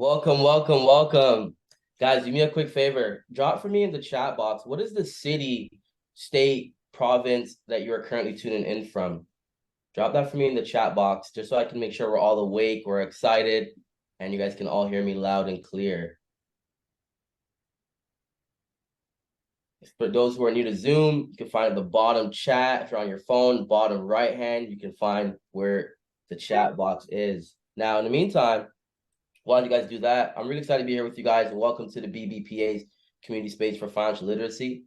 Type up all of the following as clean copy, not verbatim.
Welcome, welcome, welcome. Guys, do me a quick favor. Drop for me in the chat box. What is the city, state, province that you are currently tuning in from? Drop that for me in the chat box just so I can make sure we're all awake, we're excited, and you guys can all hear me loud and clear. For those who are new to Zoom, you can find at the bottom chat. If you're on your phone, bottom right hand, you can find where the chat box is. Now, in the meantime, while you guys do that, I'm really excited to be here with you guys, and welcome to the BBPA's Community Space for Financial Literacy.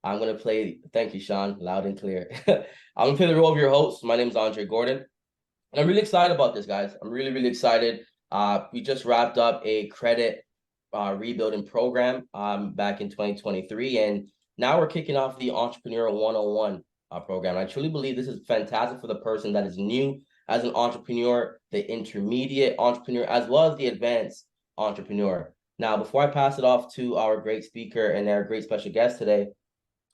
I'm going to play, thank you, Sean, loud and clear. I'm going to play the role of your host. My name is Andre Gordon, and I'm really excited about this, guys. I'm really, really excited. We just wrapped up a credit rebuilding program back in 2023, and now we're kicking off the Entrepreneur 101 program. I truly believe this is fantastic for the person that is new as an entrepreneur, the intermediate entrepreneur, as well as the advanced entrepreneur. Now, before I pass it off to our great speaker and our great special guest today, I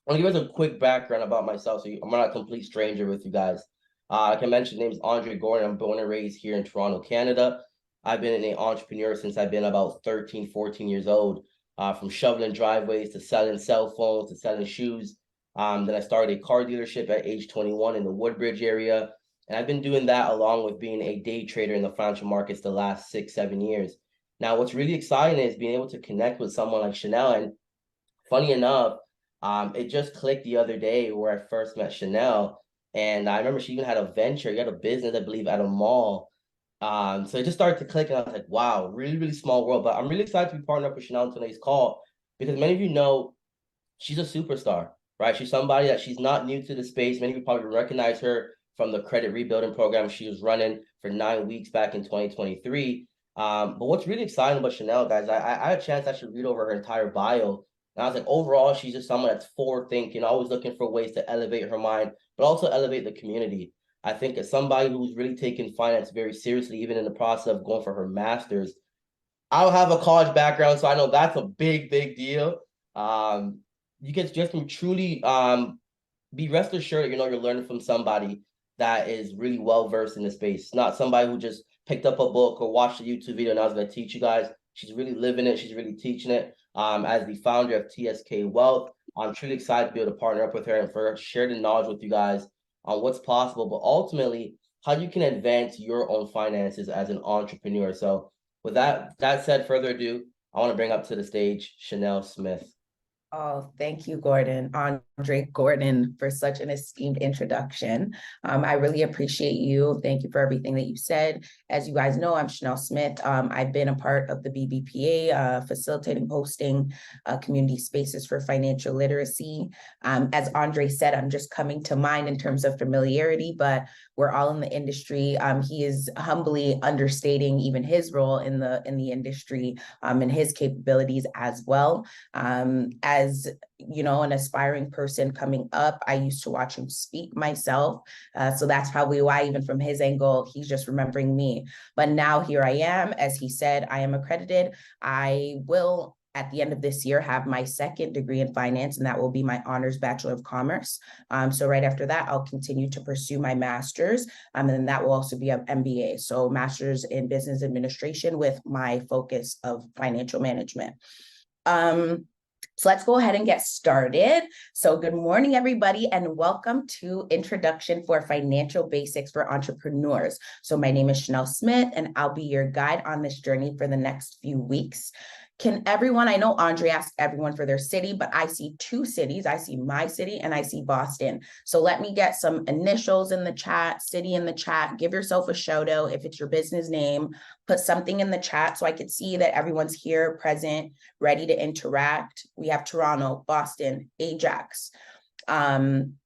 want to give us a quick background about myself, so I'm not a complete stranger with you guys. Like I mentioned, my name is Andre Gordon. I'm born and raised here in Toronto, Canada. I've been an entrepreneur since I've been about 13, 14 years old, from shoveling driveways to selling cell phones to selling shoes. Then I started a car dealership at age 21 in the Woodbridge area. And I've been doing that along with being a day trader in the financial markets the last 6, 7 years. Now, what's really exciting is being able to connect with someone like Chanelle. And funny enough, it just clicked the other day where I first met Chanelle. And I remember she even had a venture, you had a business, I believe, at a mall. So it just started to click, and I was like, wow, really, really small world. But I'm really excited to be partnered up with Chanelle on today's call because many of you know she's a superstar, right? She's somebody that she's not new to the space. Many of you probably recognize her from the credit rebuilding program she was running for 9 weeks back in 2023. But what's really exciting about Chanelle, guys, I had a chance to actually read over her entire bio. And I was like, overall, she's just someone that's forward thinking, always looking for ways to elevate her mind, but also elevate the community. I think as somebody who's really taken finance very seriously, even in the process of going for her master's, I don't have a college background, so I know that's a big, big deal. You can just truly be rest assured, you're learning from somebody that is really well versed in the space, not somebody who just picked up a book or watched a YouTube video and I was going to teach you guys. She's really living it. She's really teaching it. As the founder of TSK Wealth, I'm truly excited to be able to partner up with her and for her to share the knowledge with you guys on what's possible, but ultimately how you can advance your own finances as an entrepreneur. So with that said, further ado, I want to bring up to the stage Chanelle Smith. Oh, thank you, Gordon, Andre Gordon, for such an esteemed introduction. I really appreciate you. Thank you for everything that you said. As you guys know, I'm Chanelle Smith. I've been a part of the BBPA, facilitating, hosting community spaces for financial literacy. As Andre said, I'm just coming to mind in terms of familiarity, but we're all in the industry. He is humbly understating even his role in the industry and his capabilities as well. As you know, an aspiring person coming up, I used to watch him speak myself. So that's probably why, even from his angle, he's just remembering me. But now here I am. As he said, I am accredited. I will, at the end of this year, have my second degree in finance, and that will be my honors Bachelor of Commerce. So right after that, I'll continue to pursue my master's, and then that will also be an MBA. So master's in business administration with my focus of financial management. So let's go ahead and get started. So good morning, everybody, and welcome to Introduction for Financial Basics for Entrepreneurs. So my name is Chanelle Smith, and I'll be your guide on this journey for the next few weeks. Can everyone, I know Andre asked everyone for their city, but I see two cities. I see my city and I see Boston. So let me get some initials in the chat, city in the chat. Give yourself a shout out if it's your business name. Put something in the chat so I could see that everyone's here, present, ready to interact. We have Toronto, Boston, Ajax. And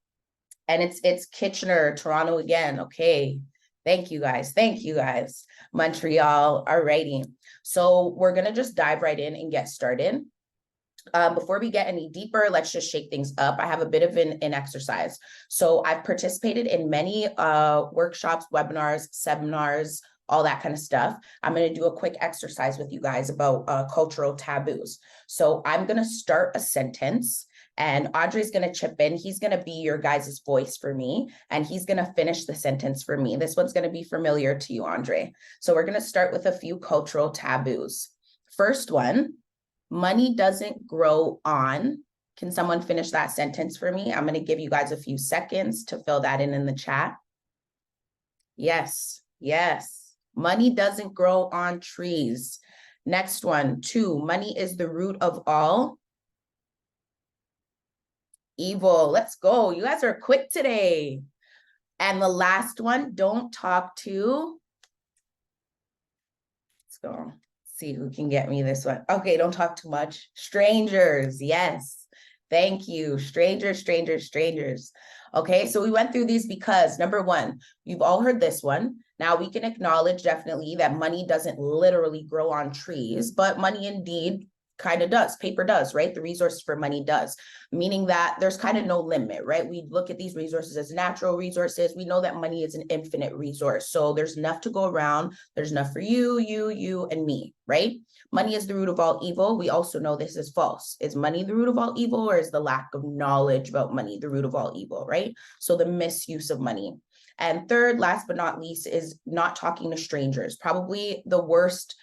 it's Kitchener, Toronto again. Okay. Thank you guys. Thank you guys. Montreal. All righty. So we're going to just dive right in and get started. Before we get any deeper, let's just shake things up. I have a bit of an exercise. So I've participated in many workshops, webinars, seminars, all that kind of stuff. I'm going to do a quick exercise with you guys about cultural taboos. So I'm going to start a sentence and Audrey's going to chip in. He's going to be your guys' voice for me, and he's going to finish the sentence for me. This one's going to be familiar to you, Andre. So we're going to start with a few cultural taboos. First one, money doesn't grow on. Can someone finish that sentence for me? I'm going to give you guys a few seconds to fill that in the chat. Yes, yes. Money doesn't grow on trees. Next one, 2, money is the root of all evil. Let's go. You guys are quick today. And the last one, don't talk to. Let's go. See who can get me this one. Okay, don't talk too much. Strangers. Yes. Thank you. Strangers, strangers, strangers. Okay, so we went through these because number one, you've all heard this one. Now we can acknowledge definitely that money doesn't literally grow on trees, but money indeed kind of does. Paper does, right? The resource for money does, meaning that there's kind of no limit, right? We look at these resources as natural resources. We know that money is an infinite resource. So there's enough to go around. There's enough for you, and me, right? Money is the root of all evil. We also know this is false. Is money the root of all evil, or is the lack of knowledge about money the root of all evil, right? So the misuse of money. And third, last but not least, is not talking to strangers. Probably the worst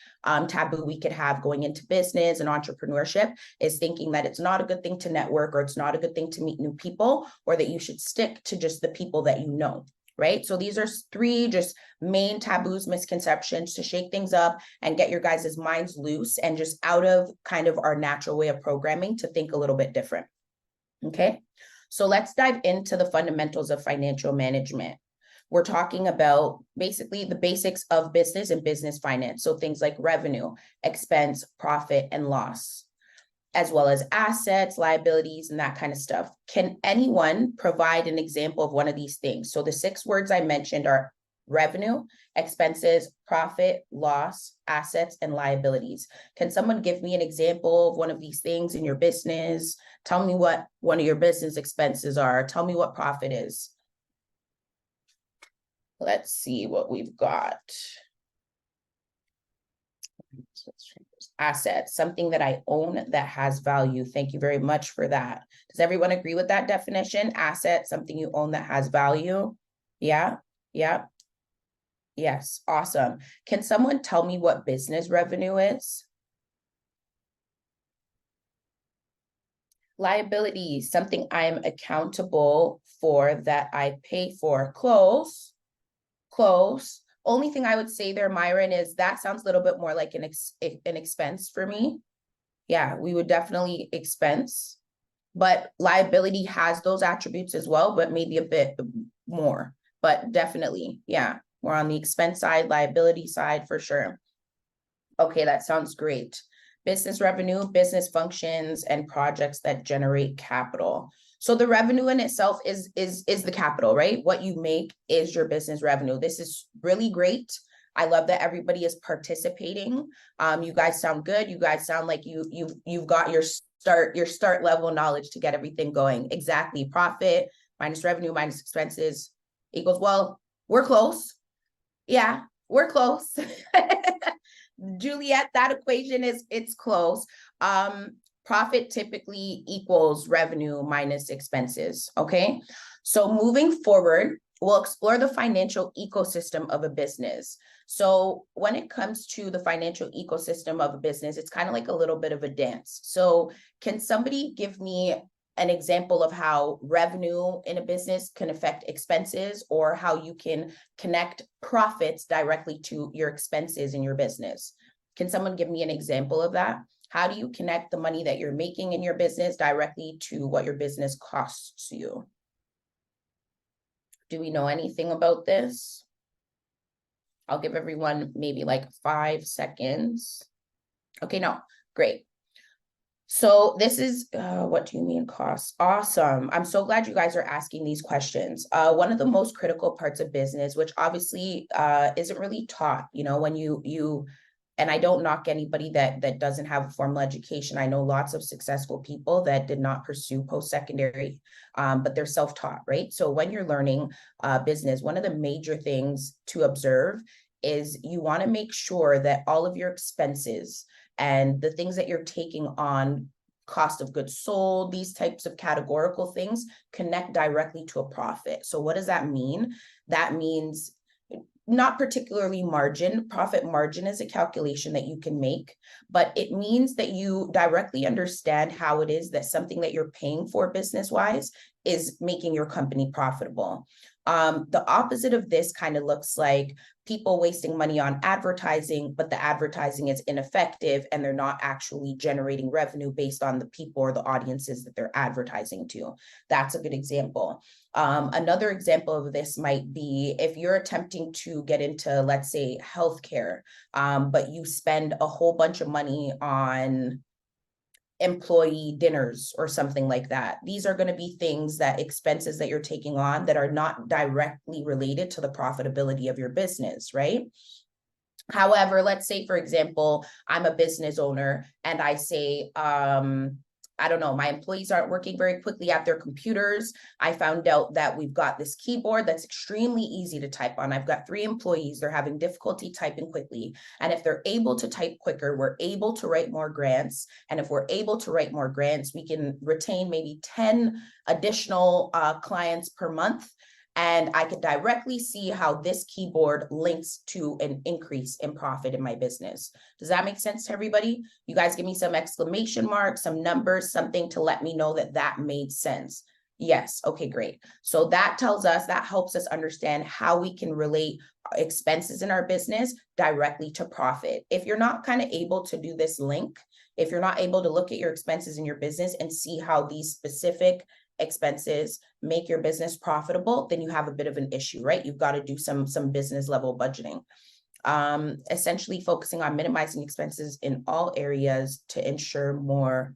taboo we could have going into business and entrepreneurship is thinking that it's not a good thing to network, or it's not a good thing to meet new people, or that you should stick to just the people that you know, right? So these are 3 just main taboos, misconceptions to shake things up and get your guys' minds loose and just out of kind of our natural way of programming to think a little bit different, okay? So let's dive into the fundamentals of financial management. We're talking about basically the basics of business and business finance. So things like revenue, expense, profit, and loss, as well as assets, liabilities, and that kind of stuff. Can anyone provide an example of one of these things? So the 6 words I mentioned are revenue, expenses, profit, loss, assets, and liabilities. Can someone give me an example of one of these things in your business? Tell me what one of your business expenses are. Tell me what profit is. Let's see what we've got. Assets, something that I own that has value. Thank you very much for that. Does everyone agree with that definition? Asset, something you own that has value. Yeah, yeah. Yes, awesome. Can someone tell me what business revenue is? Liability, something I'm accountable for that I pay for. Close. Close. Only thing I would say there, Myron, is that sounds a little bit more like an expense for me. Yeah, we would definitely expense, but liability has those attributes as well, but maybe a bit more, but definitely, yeah, we're on the expense side, liability side for sure. Okay, that sounds great. Business revenue, business functions, and projects that generate capital. So the revenue in itself is the capital, right? What you make is your business revenue. This is really great. I love that everybody is participating. You guys sound good. You guys sound like you've got your start level knowledge to get everything going. Exactly. Profit minus revenue minus expenses equals, well, we're close. Yeah, we're close. Juliet, that equation it's close. Profit typically equals revenue minus expenses, okay? So moving forward, we'll explore the financial ecosystem of a business. So when it comes to the financial ecosystem of a business, it's kind of like a little bit of a dance. So can somebody give me an example of how revenue in a business can affect expenses, or how you can connect profits directly to your expenses in your business? Can someone give me an example of that? How do you connect the money that you're making in your business directly to what your business costs you? Do we know anything about this? I'll give everyone maybe like 5 seconds. Okay, no, great. So this is, what do you mean costs? Awesome. I'm so glad you guys are asking these questions. One of the most critical parts of business, which obviously isn't really taught, when you and I don't knock anybody that doesn't have a formal education. I know lots of successful people that did not pursue post-secondary, but they're self-taught, right? So when you're learning business, one of the major things to observe is you want to make sure that all of your expenses and the things that you're taking on, cost of goods sold, these types of categorical things, connect directly to a profit. So what does that mean? That means not particularly margin. Profit margin is a calculation that you can make, but it means that you directly understand how it is that something that you're paying for business-wise is making your company profitable. The opposite of this kind of looks like people wasting money on advertising, but the advertising is ineffective and they're not actually generating revenue based on the people or the audiences that they're advertising to. That's a good example. Another example of this might be if you're attempting to get into, let's say, healthcare, but you spend a whole bunch of money on employee dinners or something like that. These are going to be things that expenses that you're taking on that are not directly related to the profitability of your business, right? However, let's say, for example, I'm a business owner and I say, I don't know, my employees aren't working very quickly at their computers. I found out that we've got this keyboard that's extremely easy to type on. I've got 3 employees, they're having difficulty typing quickly. And if they're able to type quicker, we're able to write more grants. And if we're able to write more grants, we can retain maybe 10 additional clients per month. And I could directly see how this keyboard links to an increase in profit in my business. Does that make sense to everybody? You guys give me some exclamation marks, some numbers, something to let me know that that made sense. Yes. Okay, great. So that tells us, that helps us understand how we can relate expenses in our business directly to profit. If you're not kind of able to do this link, if you're not able to look at your expenses in your business and see how these specific expenses make your business profitable, then you have a bit of an issue, right? You've got to do some business level budgeting. Essentially focusing on minimizing expenses in all areas to ensure more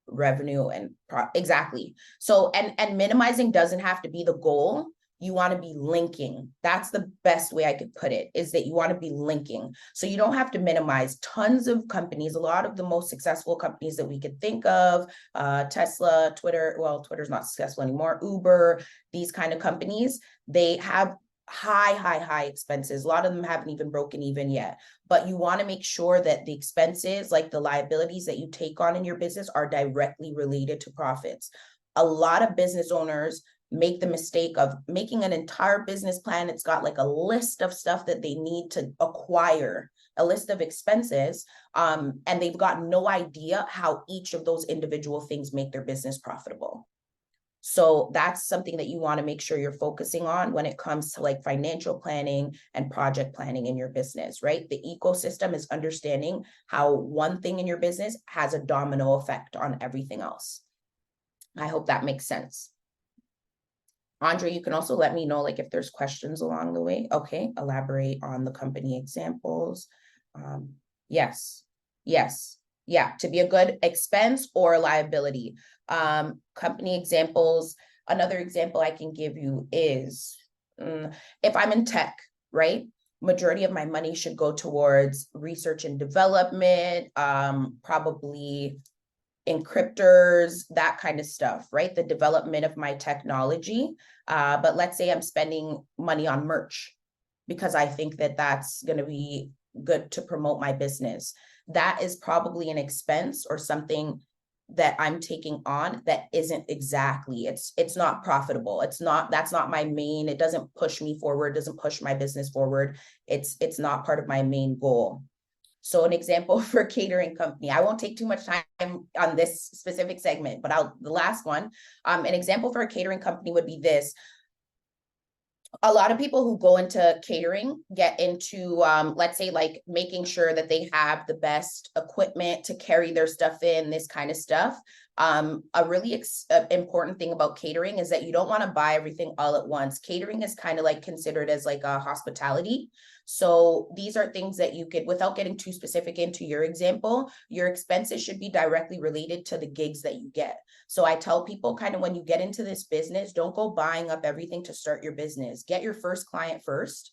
revenue and exactly. So, and minimizing doesn't have to be the goal. You want to be linking. That's the best way I could put it, is that you want to be linking. So you don't have to minimize. Tons of companies, a lot of the most successful companies that we could think of, Tesla, Twitter, well, Twitter's not successful anymore, Uber, these kind of companies, they have high expenses. A lot of them haven't even broken even yet, but you want to make sure that the expenses, like the liabilities that you take on in your business, are directly related to profits. A lot of business owners make the mistake of making an entire business plan. It's got like a list of stuff that they need to acquire, a list of expenses, and they've got no idea how each of those individual things make their business profitable. So that's something that you want to make sure you're focusing on when it comes to like financial planning and project planning in your business, right? The ecosystem is understanding how one thing in your business has a domino effect on everything else. I hope that makes sense. Andre, you can also let me know like if there's questions along the way. Okay, elaborate on the company examples. Yes, yeah, to be a good expense or liability. Company examples, another example I can give you is if I'm in tech, right? Majority of my money should go towards research and development, probably encryptors, that kind of stuff, right? The development of my technology. But let's say I'm spending money on merch because I think that that's going to be good to promote my business. That is probably an expense or something that I'm taking on that isn't exactly, it's not profitable. That's not my main, it doesn't push me forward, doesn't push my business forward. It's not part of my main goal. So an example for a catering company, I won't take too much time on this specific segment, but the last one, an example for a catering company would be this. A lot of people who go into catering get into, let's say, like making sure that they have the best equipment to carry their stuff in, this kind of stuff. A really important thing about catering is that you don't want to buy everything all at once. Catering is kind of like considered as like a hospitality. So these are things that you could, without getting too specific into your example, your expenses should be directly related to the gigs that you get. So I tell people kind of when you get into this business, don't go buying up everything to start your business. Get your first client first,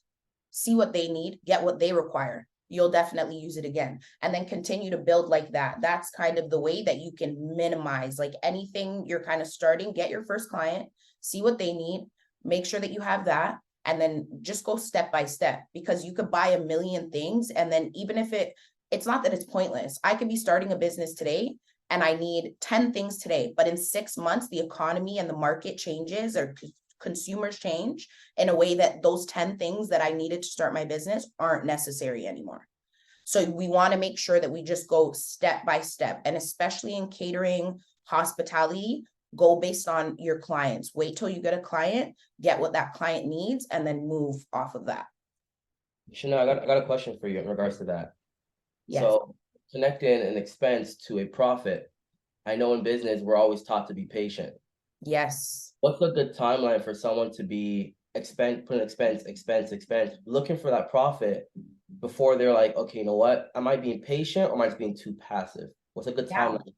see what they need, get what they require. You'll definitely use it again. And then continue to build like that. That's kind of the way that you can minimize like anything you're kind of starting, get your first client, see what they need, make sure that you have that, and then just go step by step, because you could buy a million things. And then even if it's not that it's pointless. I could be starting a business today and I need 10 things today, but in 6 months, the economy and the market changes or consumers change in a way that those 10 things that I needed to start my business aren't necessary anymore. So we want to make sure that we just go step by step, and especially in catering, hospitality, go based on your clients. Wait till you get a client, get what that client needs, and then move off of that. Chanelle, I got a question for you in regards to that. Yes. So connecting an expense to a profit, I know in business, we're always taught to be patient. Yes. What's a good timeline for someone to be put an expense, looking for that profit before they're like, okay, you know what? Am I being patient or am I just being too passive? What's a good timeline?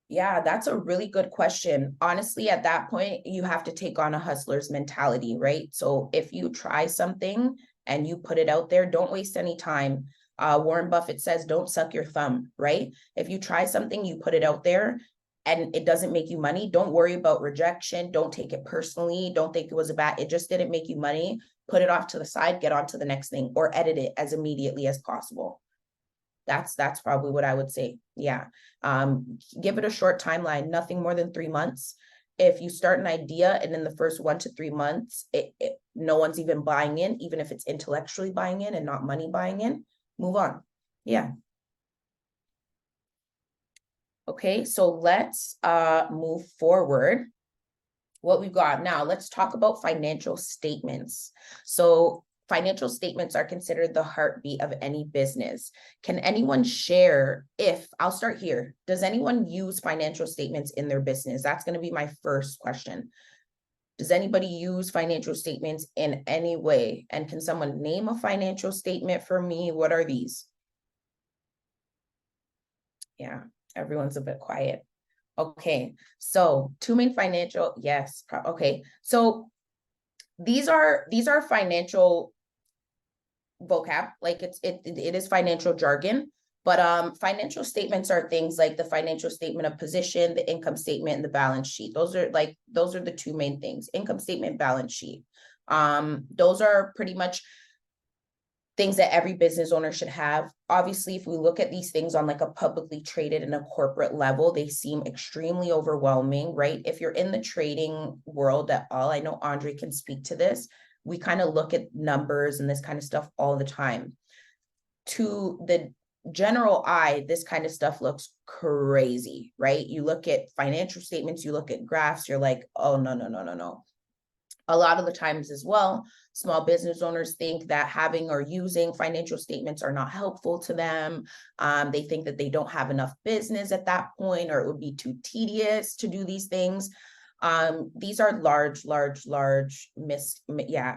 Yeah, that's a really good question. Honestly, at that point, you have to take on a hustler's mentality, right? So if you try something and you put it out there, don't waste any time. Warren Buffett says, don't suck your thumb, right? If you try something, you put it out there and it doesn't make you money, don't worry about rejection. Don't take it personally. Don't think it was it just didn't make you money. Put it off to the side, get on to the next thing, or edit it as immediately as possible. That's probably what I would say. Yeah. Give it a short timeline, nothing more than 3 months. If you start an idea and in the first 1 to 3 months, no one's even buying in, even if it's intellectually buying in and not money buying in, move on. Yeah. Okay, so let's move forward. What we've got now, let's talk about financial statements. So financial statements are considered the heartbeat of any business. Can anyone share I'll start here. Does anyone use financial statements in their business? That's going to be my first question. Does anybody use financial statements in any way? And can someone name a financial statement for me? What are these? Yeah, everyone's a bit quiet. Okay, so two main financial, yes. Okay, so these are financial vocab, like it is financial jargon, but financial statements are things like the financial statement of position, the income statement, and the balance sheet. Those are the two main things: income statement, balance sheet. Those are pretty much things that every business owner should have. Obviously, if we look at these things on like a publicly traded and a corporate level, they seem extremely overwhelming, right? If you're in the trading world at all, I know Andre can speak to this. We kind of look at numbers and this kind of stuff all the time. To the general eye, this kind of stuff looks crazy, right? You look at financial statements, you look at graphs, you're like, oh, no. A lot of the times as well, small business owners think that having or using financial statements are not helpful to them. They think that they don't have enough business at that point, or it would be too tedious to do these things. These are large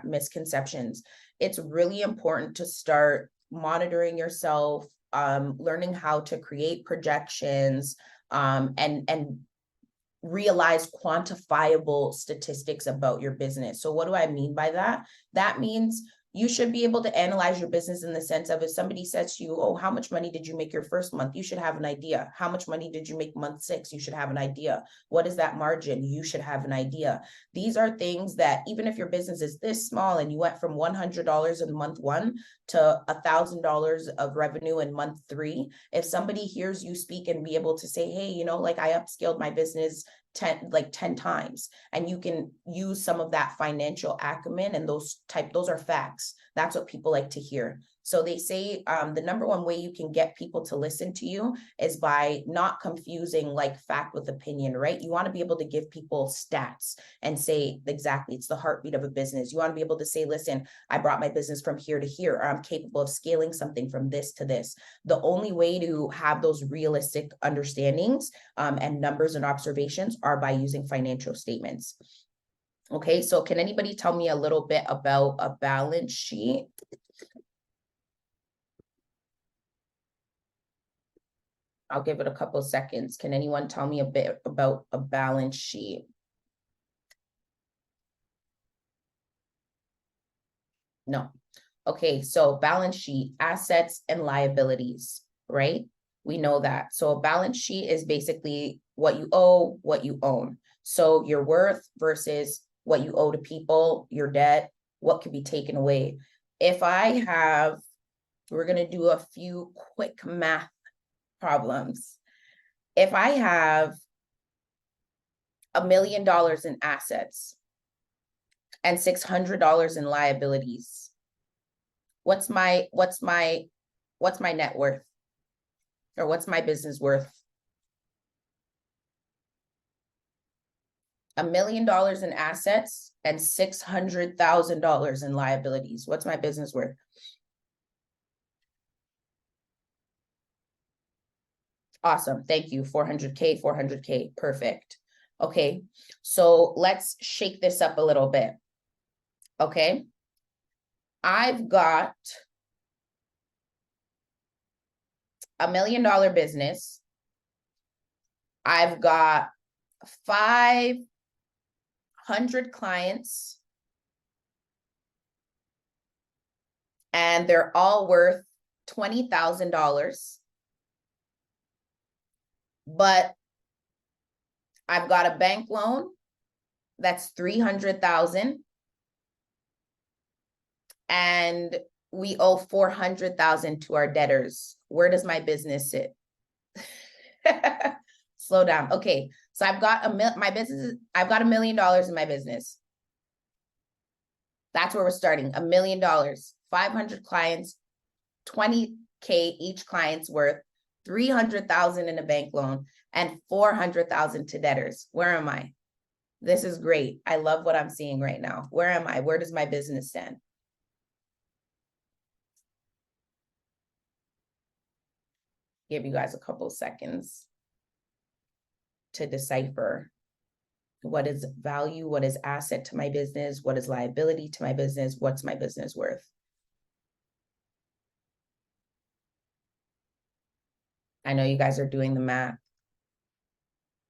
misconceptions. It's really important to start monitoring yourself, learning how to create projections, and realize quantifiable statistics about your business. So what do I mean by that? That means you should be able to analyze your business in the sense of, if somebody says to you, oh, how much money did you make your first month? You should have an idea. How much money did you make month 6? You should have an idea. What is that margin? You should have an idea. These are things that even if your business is this small and you went from $100 in month 1 to $1,000 of revenue in month 3, if somebody hears you speak and be able to say, hey, you know, like I upscaled my business 10 times, and you can use some of that financial acumen, and those are facts. That's what people like to hear. So they say the number one way you can get people to listen to you is by not confusing like fact with opinion, right? You want to be able to give people stats and say, exactly, it's the heartbeat of a business. You want to be able to say, listen, I brought my business from here to here, or I'm capable of scaling something from this to this. The only way to have those realistic understandings and numbers and observations are by using financial statements. Okay, so can anybody tell me a little bit about a balance sheet? I'll give it a couple of seconds. Can anyone tell me a bit about a balance sheet? No. Okay, so balance sheet, assets and liabilities, right? We know that. So a balance sheet is basically what you owe, what you own. So your worth versus what you owe to people, your debt, what could be taken away. If I have, we're going to do a few quick math problems. If I have $1 million in assets, and $600 in liabilities. What's my net worth? Or what's my business worth? $1 million in assets and $600,000 in liabilities. What's my business worth? Awesome. Thank you. 400K, 400K. Perfect. Okay. So let's shake this up a little bit. Okay. I've got $1 million business. I've got 500 clients, and they're all worth $20,000. But I've got a bank loan that's 300,000, and we owe 400,000 to our debtors. Where does my business sit? Slow down. Okay, so I've got $1 million in my business. That's where we're starting. $1 million, 500 clients, 20K each client's worth, 300,000 in a bank loan, and 400,000 to debtors. Where am I? This is great. I love what I'm seeing right now. Where am I? Where does my business stand? Give you guys a couple seconds to decipher what is value, what is asset to my business, what is liability to my business, what's my business worth. I know you guys are doing the math.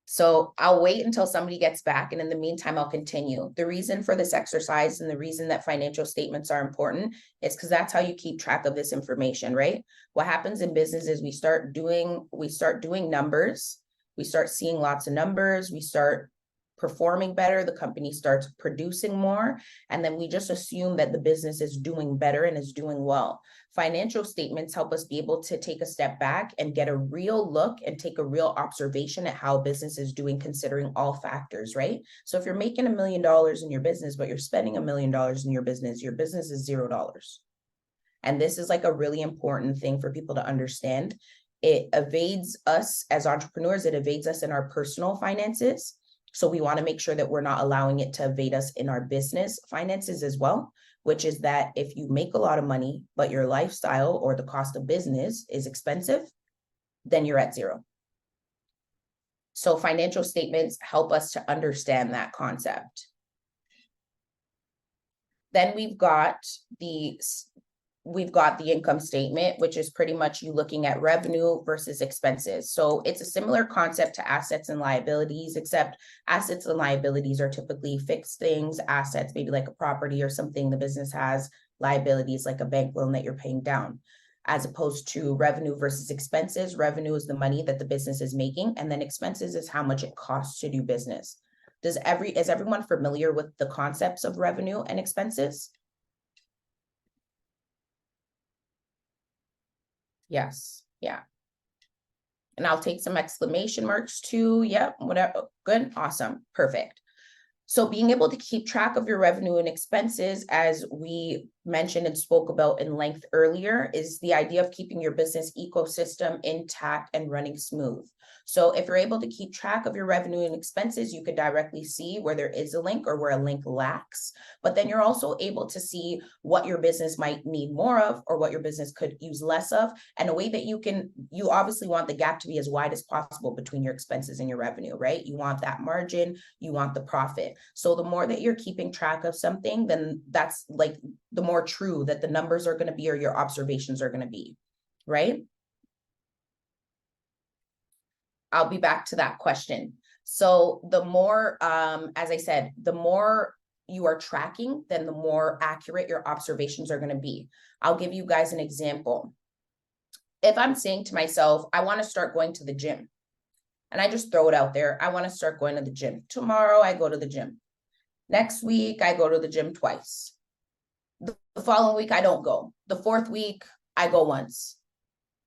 So I'll wait until somebody gets back, and in the meantime, I'll continue. The reason for this exercise and the reason that financial statements are important is because that's how you keep track of this information, right? What happens in business is we start doing numbers, we start seeing lots of numbers, we start performing better, the company starts producing more, and then we just assume that the business is doing better and is doing well. Financial statements help us be able to take a step back and get a real look and take a real observation at how business is doing, considering all factors, right? So if you're making $1 million in your business, but you're spending $1 million in your business is $0. And this is like a really important thing for people to understand. It evades us as entrepreneurs, it evades us in our personal finances. So we want to make sure that we're not allowing it to evade us in our business finances as well, which is that if you make a lot of money, but your lifestyle or the cost of business is expensive, then you're at zero. So financial statements help us to understand that concept. Then we've got the income statement, which is pretty much you looking at revenue versus expenses. So it's a similar concept to assets and liabilities, except assets and liabilities are typically fixed things. Assets, maybe like a property or something the business has. Liabilities like a bank loan that you're paying down. As opposed to revenue versus expenses. Revenue is the money that the business is making, and then expenses is how much it costs to do business. Is everyone familiar with the concepts of revenue and expenses? Yes. Yeah. And I'll take some exclamation marks too. Yep. Whatever. Good. Awesome. Perfect. So being able to keep track of your revenue and expenses, as we mentioned and spoke about in length earlier, is the idea of keeping your business ecosystem intact and running smooth. So if you're able to keep track of your revenue and expenses, you could directly see where there is a link or where a link lacks. But then you're also able to see what your business might need more of or what your business could use less of. And a way that you obviously want the gap to be as wide as possible between your expenses and your revenue, right? You want that margin, you want the profit. So the more that you're keeping track of something, then that's like the more true that the numbers are going to be or your observations are going to be, right? I'll be back to that question. So the more, as I said, the more you are tracking, then the more accurate your observations are going to be. I'll give you guys an example. If I'm saying to myself, I want to start going to the gym, and I just throw it out there, I want to start going to the gym. Tomorrow I go to the gym. Next week I go to the gym twice. The following week I don't go. The fourth week I go once.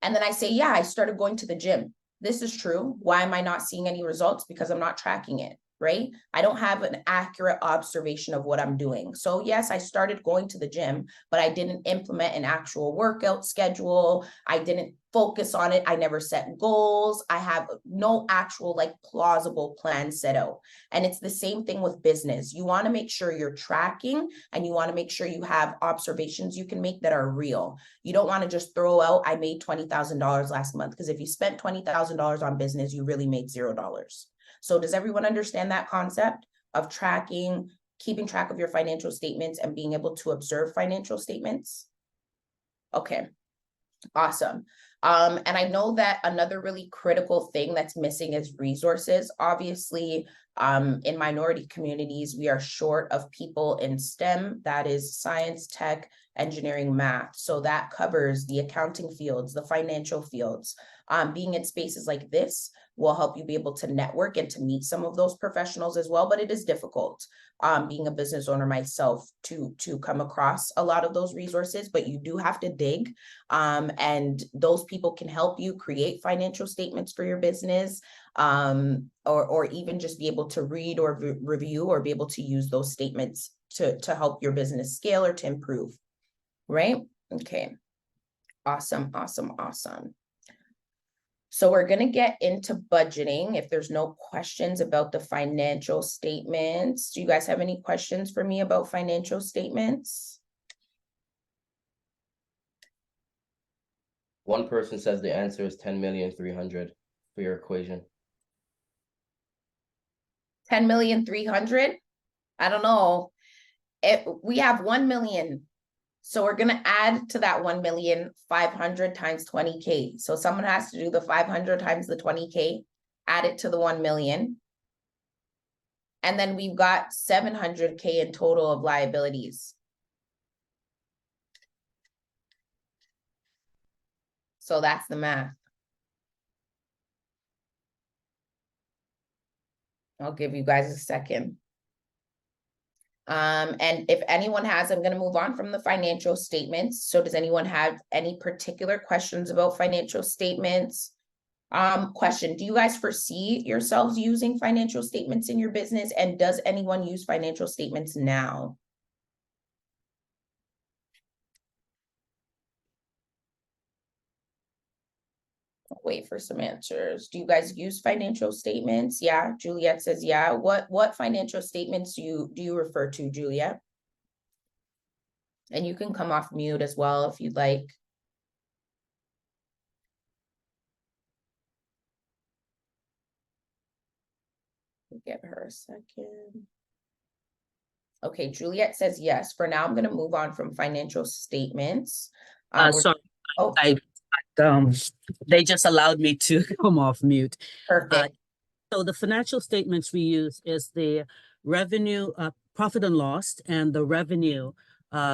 And then I say, yeah, I started going to the gym. This is true. Why am I not seeing any results? Because I'm not tracking it. right? I don't have an accurate observation of what I'm doing. So yes, I started going to the gym, but I didn't implement an actual workout schedule. I didn't focus on it. I never set goals. I have no actual like plausible plan set out. And it's the same thing with business. You want to make sure you're tracking, and you want to make sure you have observations you can make that are real. You don't want to just throw out, I made $20,000 last month, because if you spent $20,000 on business, you really made $0. So does everyone understand that concept of tracking, keeping track of your financial statements and being able to observe financial statements? Okay, awesome. And I know that another really critical thing that's missing is resources. Obviously, in minority communities, we are short of people in STEM, that is science, tech, engineering, math. So that covers the accounting fields, the financial fields. Being in spaces like this will help you be able to network and to meet some of those professionals as well, but it is difficult, being a business owner myself, to come across a lot of those resources, but you do have to dig, and those people can help you create financial statements for your business, or even just be able to read or review or be able to use those statements to help your business scale or to improve, right? Okay, awesome, awesome, awesome. So we're going to get into budgeting. If there's no questions about the financial statements, do you guys have any questions for me about financial statements? One person says the answer is 10,300,000 for your equation. 10,300,000? I don't know. We have 1 million. So we're going to add to that 1,500,000 times 20K. So someone has to do the 500 times the 20K, add it to the 1 million. And then we've got 700K in total of liabilities. So that's the math. I'll give you guys a second. And if anyone has, I'm going to move on from the financial statements. So does anyone have any particular questions about financial statements? Question, do you guys foresee yourselves using financial statements in your business? And does anyone use financial statements now? I'll wait for some answers. Do you guys use financial statements? Yeah, Juliet says, yeah. What financial statements do you refer to, Juliet? And you can come off mute as well if you'd like. Give her a second. Okay, Juliet says yes. For now, I'm going to move on from financial statements. Sorry, Oh, they just allowed me to come off mute. perfect. So the financial statements we use is the revenue, profit and loss, and the revenue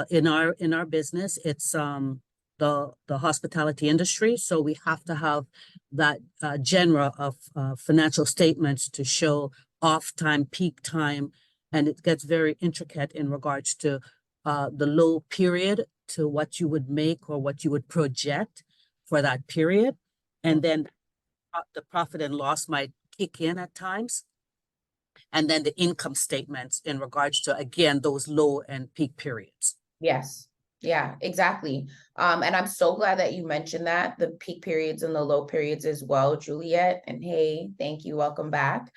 in our business. It's the hospitality industry, so we have to have that genre of financial statements to show off time, peak time, and it gets very intricate in regards to the low period to what you would make or what you would project for that period, and then the profit and loss might kick in at times, and then the income statements in regards to, again, those low and peak periods. Yes. Yeah, exactly. And I'm so glad that you mentioned that, the peak periods and the low periods as well, Juliet. And hey, thank you. Welcome back.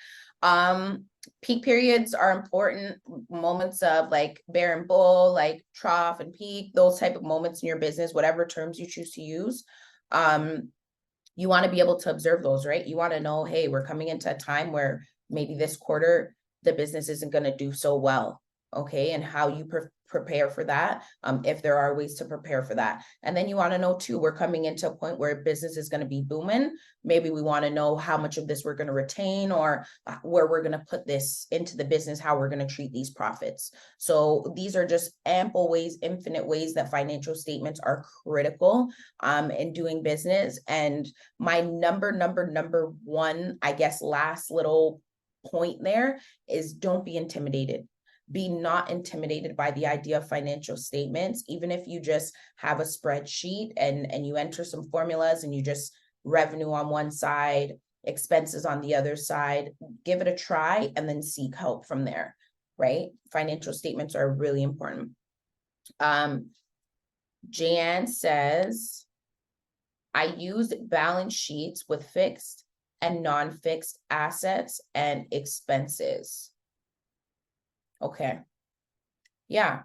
Peak periods are important moments of like bear and bull, like trough and peak, those type of moments in your business, whatever terms you choose to use. You want to be able to observe those, right? You want to know, hey, we're coming into a time where maybe this quarter, the business isn't going to do so well. Okay. And how you prepare for that, if there are ways to prepare for that. And then you want to know too, we're coming into a point where business is going to be booming. Maybe we want to know how much of this we're going to retain, or where we're going to put this into the business, how we're going to treat these profits. So these are just ample ways, infinite ways that financial statements are critical in doing business. And my number one, I guess, last little point there is don't be intimidated. Be not intimidated by the idea of financial statements. Even if you just have a spreadsheet and you enter some formulas and you just revenue on one side, expenses on the other side. Give it a try and then seek help from there, right? Financial statements are really important. Jan says, I use balance sheets with fixed and non-fixed assets and expenses. Okay. Yeah.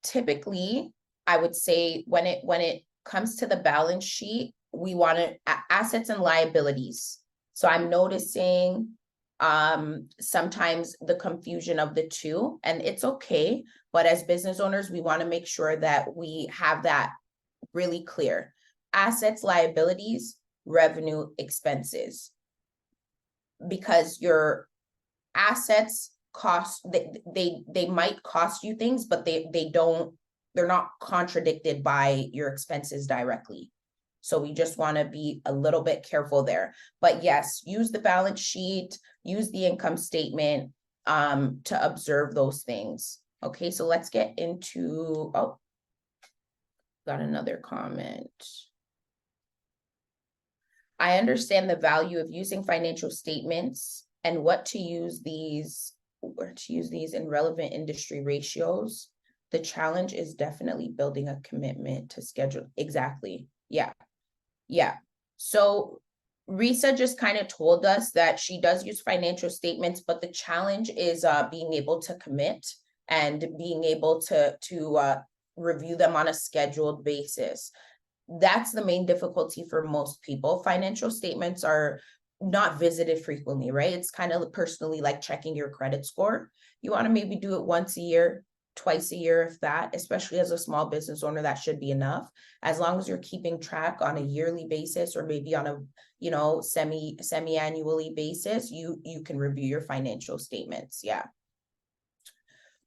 Typically, I would say when it comes to the balance sheet, we want to assets and liabilities. So I'm noticing sometimes the confusion of the two, and it's okay. But as business owners, we want to make sure that we have that really clear. Assets, liabilities, revenue, expenses. Because your assets cost, they might cost you things, but they're not contradicted by your expenses directly. So we just want to be a little bit careful there. But yes, use the balance sheet, use the income statement to observe those things. Okay, so let's get into, oh, got another comment. I understand the value of using financial statements and where to use these in relevant industry ratios. The challenge is definitely building a commitment to schedule. Exactly. Yeah. So Risa just kind of told us that she does use financial statements, but the challenge is being able to commit and being able to review them on a scheduled basis. That's the main difficulty for most people. Financial statements are not visited frequently, right? It's kind of personally like checking your credit score. You want to maybe do it once a year, twice a year, if that, especially as a small business owner, that should be enough. As long as you're keeping track on a yearly basis, or maybe on a semi-annually basis, you can review your financial statements. Yeah.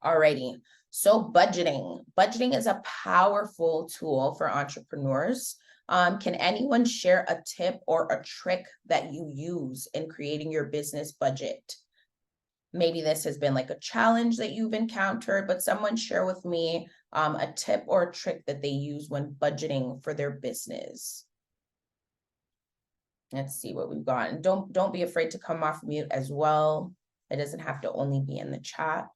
Alrighty. So budgeting is a powerful tool for entrepreneurs. Can anyone share a tip or a trick that you use in creating your business budget? Maybe this has been like a challenge that you've encountered, but someone share with me a tip or a trick that they use when budgeting for their business. Let's see what we've got. And don't be afraid to come off mute as well. It doesn't have to only be in the chat.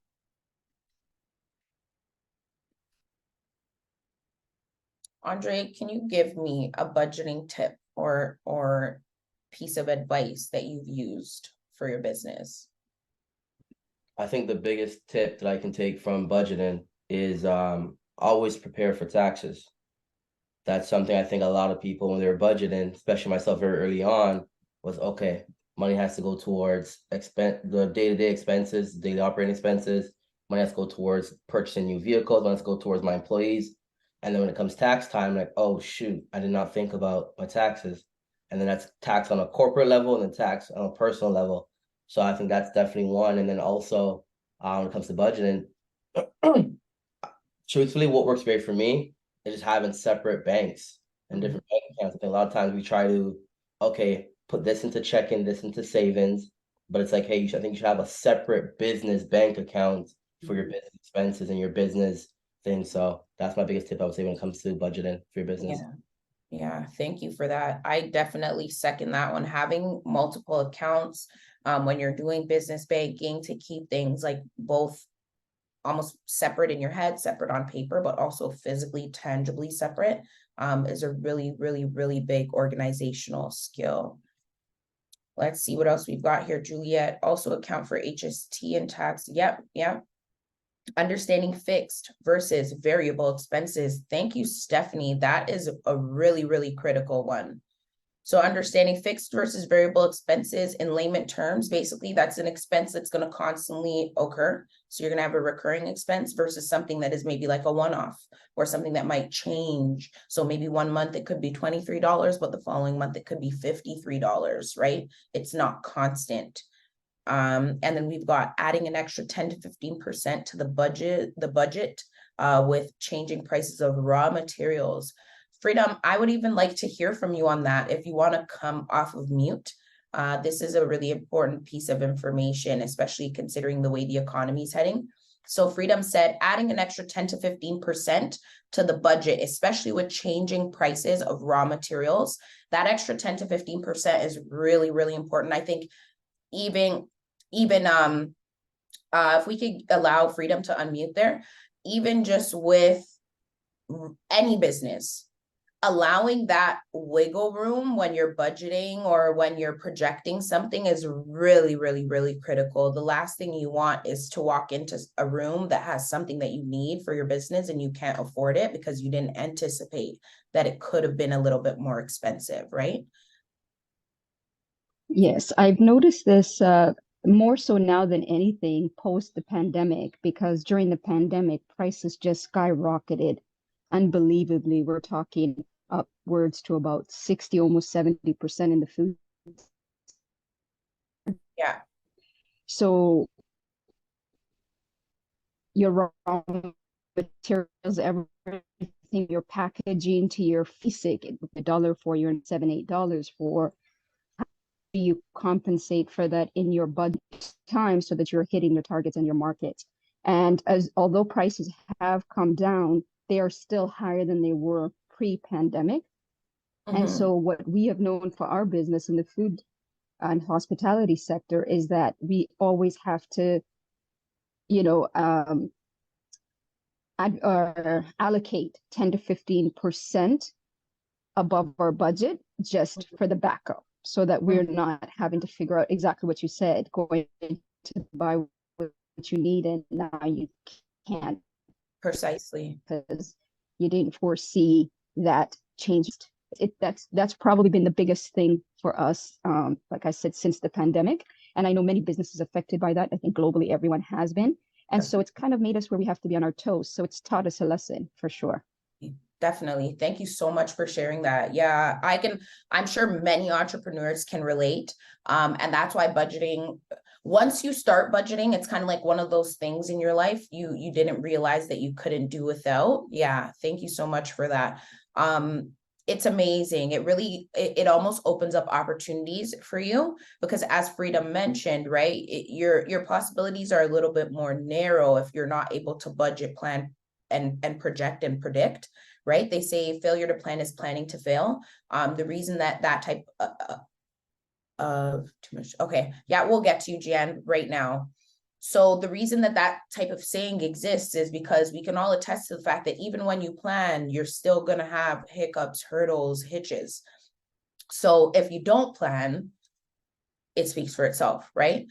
Andre, can you give me a budgeting tip or piece of advice that you've used for your business? I think the biggest tip that I can take from budgeting is always prepare for taxes. That's something I think a lot of people, when they're budgeting, especially myself very early on, was okay, money has to go towards the day-to-day expenses, daily operating expenses. Money has to go towards purchasing new vehicles. Money has to go towards my employees. And then when it comes tax time, like, oh shoot, I did not think about my taxes. And then that's tax on a corporate level and then tax on a personal level. So I think that's definitely one. And then also when it comes to budgeting, truthfully, what works great for me is just having separate banks and different bank accounts. I think a lot of times we try to, okay, put this into checking, this into savings, but it's like, hey, I think you should have a separate business bank account for your business expenses and your business thing. So that's my biggest tip, I would say, when it comes to budgeting for your business. Yeah, thank you for that. I definitely second that one. Having multiple accounts when you're doing business banking, to keep things like both almost separate in your head, separate on paper, but also physically, tangibly separate, is a really, really, really big organizational skill. Let's see what else we've got here. Juliet, also account for HST and tax. Yep. Understanding fixed versus variable expenses. Thank you, Stephanie. That is a really, really critical one. So understanding fixed versus variable expenses in layman terms, basically that's an expense that's going to constantly occur. So you're going to have a recurring expense versus something that is maybe like a one-off or something that might change. So maybe 1 month it could be $23, but the following month it could be $53, right? It's not constant. And then we've got adding an extra 10 to 15% to the budget with changing prices of raw materials. Freedom, I would even like to hear from you on that if you want to come off of mute. This is a really important piece of information, especially considering the way the economy is heading. So Freedom said, adding an extra 10 to 15% to the budget, especially with changing prices of raw materials, that extra 10 to 15% is really, really important. I think even if we could allow Freedom to unmute there, even just with any business, allowing that wiggle room when you're budgeting or when you're projecting something is really, really, really critical. The last thing you want is to walk into a room that has something that you need for your business and you can't afford it because you didn't anticipate that it could have been a little bit more expensive, right? Yes, I've noticed this more so now than anything post the pandemic, because during the pandemic, prices just skyrocketed unbelievably. We're talking upwards to about 60, almost 70% in the food. Yeah. So your raw materials, everything, your packaging to your basic, $1 for your $7, $8 for. Do you compensate for that in your budget time so that you're hitting your targets in your market? And although prices have come down, they are still higher than they were pre-pandemic. And so what we have known for our business in the food and hospitality sector is that we always have to, allocate 10 to 15% above our budget just for the backup, so that we're not having to figure out exactly what you said, going to buy what you need and now you can't. Precisely. Because you didn't foresee that change. That's probably been the biggest thing for us, like I said, since the pandemic. And I know many businesses affected by that. I think globally everyone has been. And so it's kind of made us where we have to be on our toes. So it's taught us a lesson for sure. Definitely. Thank you so much for sharing that. Yeah, I'm sure many entrepreneurs can relate. And that's why budgeting, once you start budgeting, it's kind of like one of those things in your life you didn't realize that you couldn't do without. Yeah, thank you so much for that. It's amazing. It really, it almost opens up opportunities for you because as Freedom mentioned, right, your possibilities are a little bit more narrow if you're not able to budget, plan, and project and predict. Right? They say failure to plan is planning to fail. The reason that type of too much. Okay. Yeah, we'll get to you, Jan, right now. So the reason that type of saying exists is because we can all attest to the fact that even when you plan, you're still going to have hiccups, hurdles, hitches. So if you don't plan, it speaks for itself, right?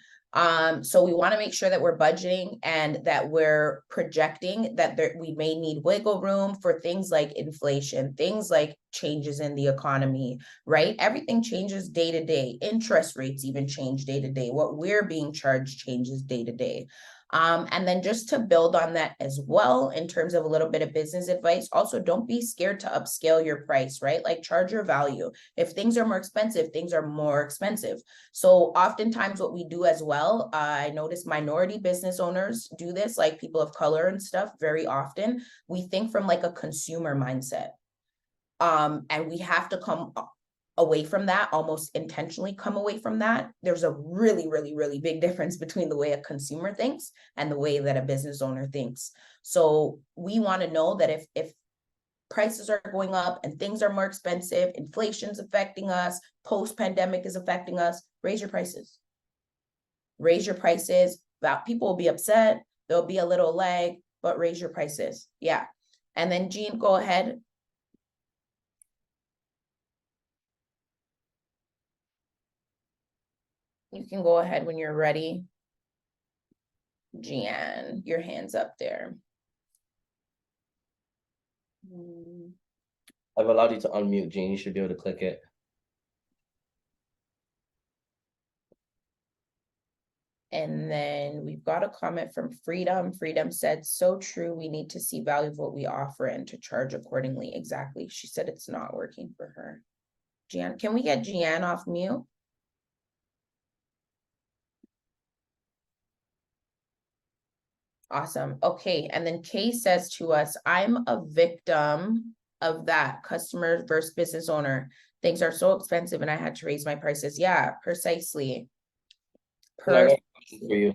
So we want to make sure that we're budgeting and that we're projecting that we may need wiggle room for things like inflation, things like changes in the economy, right? Everything changes day to day. Interest rates even change day to day. What we're being charged changes day to day. And then just to build on that as well, in terms of a little bit of business advice, also don't be scared to upscale your price, right? Like charge your value. If things are more expensive, things are more expensive. So oftentimes what we do as well, I notice minority business owners do this, like people of color and stuff very often. We think from like a consumer mindset. And we have to come away from that, almost intentionally come away from that. There's a really, really, really big difference between the way a consumer thinks and the way that a business owner thinks. So we want to know that if prices are going up and things are more expensive, inflation's affecting us, post-pandemic is affecting us, raise your prices. Raise your prices. People will be upset. There'll be a little lag, but raise your prices. Yeah. And then Jean, go ahead. You can go ahead when you're ready. Jean, your hand's up there. I've allowed you to unmute, Jean. You should be able to click it. And then we've got a comment from Freedom. Freedom said, so true. We need to see value of what we offer and to charge accordingly. Exactly. She said it's not working for her. Jean, can we get Jean off mute? Awesome. Okay. And then Kay says to us, I'm a victim of that customer versus business owner. Things are so expensive and I had to raise my prices. Yeah, precisely. For you.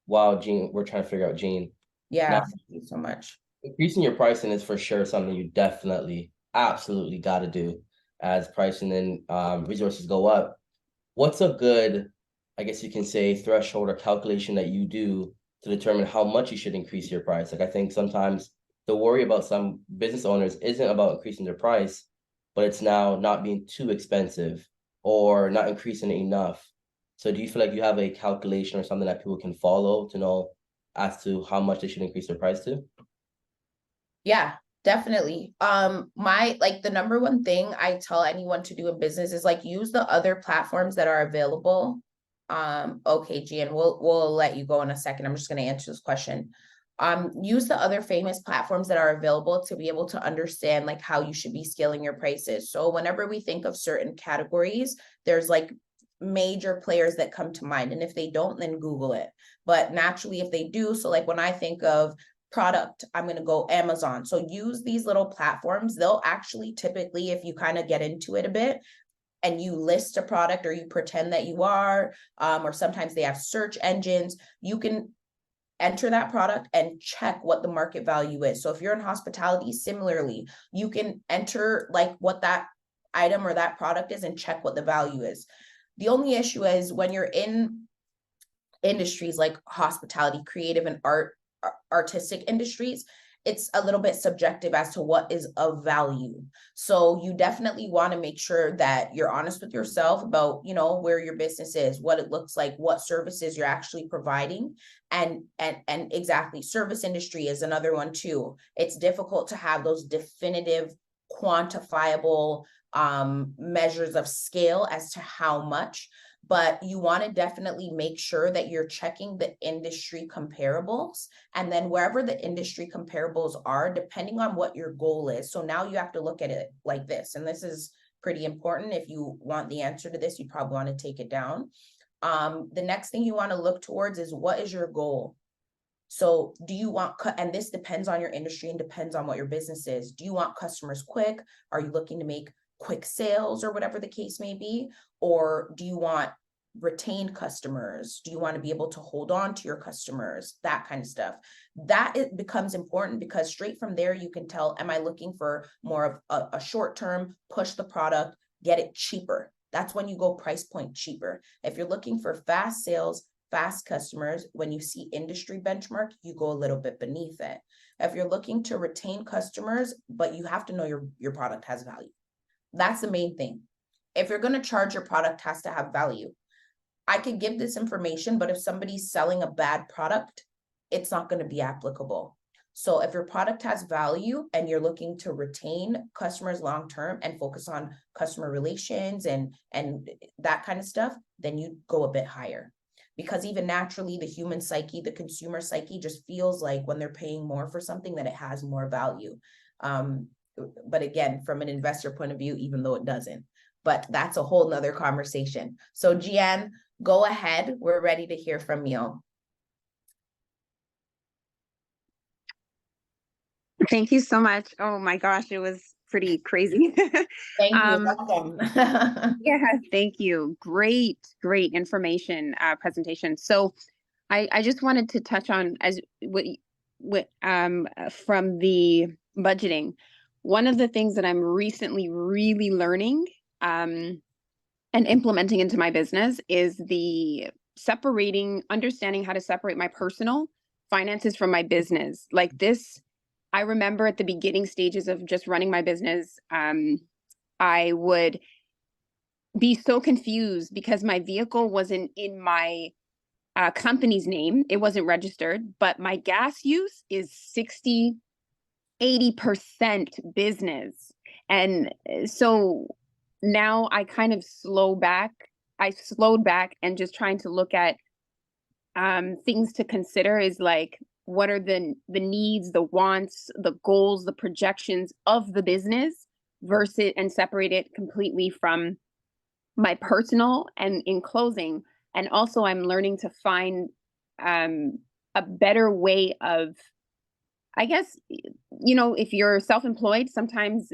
Wow, Jean, we're trying to figure out Jean. Yeah, Now, thank you so much. increasing your pricing is for sure something you definitely, absolutely got to do as pricing and resources go up. What's a good, I guess you can say, threshold or calculation that you do to determine how much you should increase your price? Like, I think sometimes the worry about some business owners isn't about increasing their price, but it's now not being too expensive or not increasing it enough. So do you feel like you have a calculation or something that people can follow to know as to how much they should increase their price to? Yeah, definitely. My like the number one thing I tell anyone to do in business is like use the other platforms that are available. Okay, Gian, we'll let you go in a second. I'm just gonna answer this question. Use the other famous platforms that are available to be able to understand like how you should be scaling your prices. So whenever we think of certain categories, there's like major players that come to mind. And if they don't, then Google it. But naturally, if they do, so like when I think of product, I'm going to go Amazon. So use these little platforms. They'll actually typically, if you kind of get into it a bit and you list a product or you pretend that you are, or sometimes they have search engines, you can enter that product and check what the market value is. So if you're in hospitality, similarly, you can enter like what that item or that product is and check what the value is. The only issue is when you're in industries like hospitality, creative and artistic industries, it's a little bit subjective as to what is of value. So you definitely want to make sure that you're honest with yourself about, you know, where your business is, what it looks like, what services you're actually providing. And exactly, service industry is another one too. It's difficult to have those definitive, quantifiable measures of scale as to how much, but you want to definitely make sure that you're checking the industry comparables. And then wherever the industry comparables are, depending on what your goal is. So now you have to look at it like this. And this is pretty important. If you want the answer to this, you probably want to take it down. The next thing you want to look towards is what is your goal? So do you want, and this depends on your industry and depends on what your business is. Do you want customers quick? Are you looking to make quick sales or whatever the case may be? Or do you want retained customers? Do you want to be able to hold on to your customers? That kind of stuff. That it becomes important because straight from there, you can tell, am I looking for more of a short term, push the product, get it cheaper? That's when you go price point cheaper. If you're looking for fast sales, fast customers, when you see industry benchmark, you go a little bit beneath it. If you're looking to retain customers, but you have to know your product has value. That's the main thing. If you're going to charge, your product has to have value. I could give this information, but if somebody's selling a bad product, it's not going to be applicable. So if your product has value and you're looking to retain customers long-term and focus on customer relations and that kind of stuff, then you go a bit higher. Because even naturally, the human psyche, the consumer psyche just feels like when they're paying more for something that it has more value. But again, from an investor point of view, even though it doesn't, but that's a whole nother conversation. So Gian, go ahead. We're ready to hear from you. Thank you so much. Oh my gosh, it was pretty crazy. Thank you. Welcome. Yeah, thank you. Great information presentation. So I just wanted to touch on as from the budgeting. One of the things that I'm recently really learning and implementing into my business is the understanding how to separate my personal finances from my business. Like this, I remember at the beginning stages of just running my business, I would be so confused because my vehicle wasn't in my company's name. It wasn't registered, but my gas use is 80% business. And so now I kind of slowed back and just trying to look at things to consider is like, what are the needs, the wants, the goals, the projections of the business versus and separate it completely from my personal. And in closing, and also I'm learning to find a better way of, I guess, you know, if you're self-employed, sometimes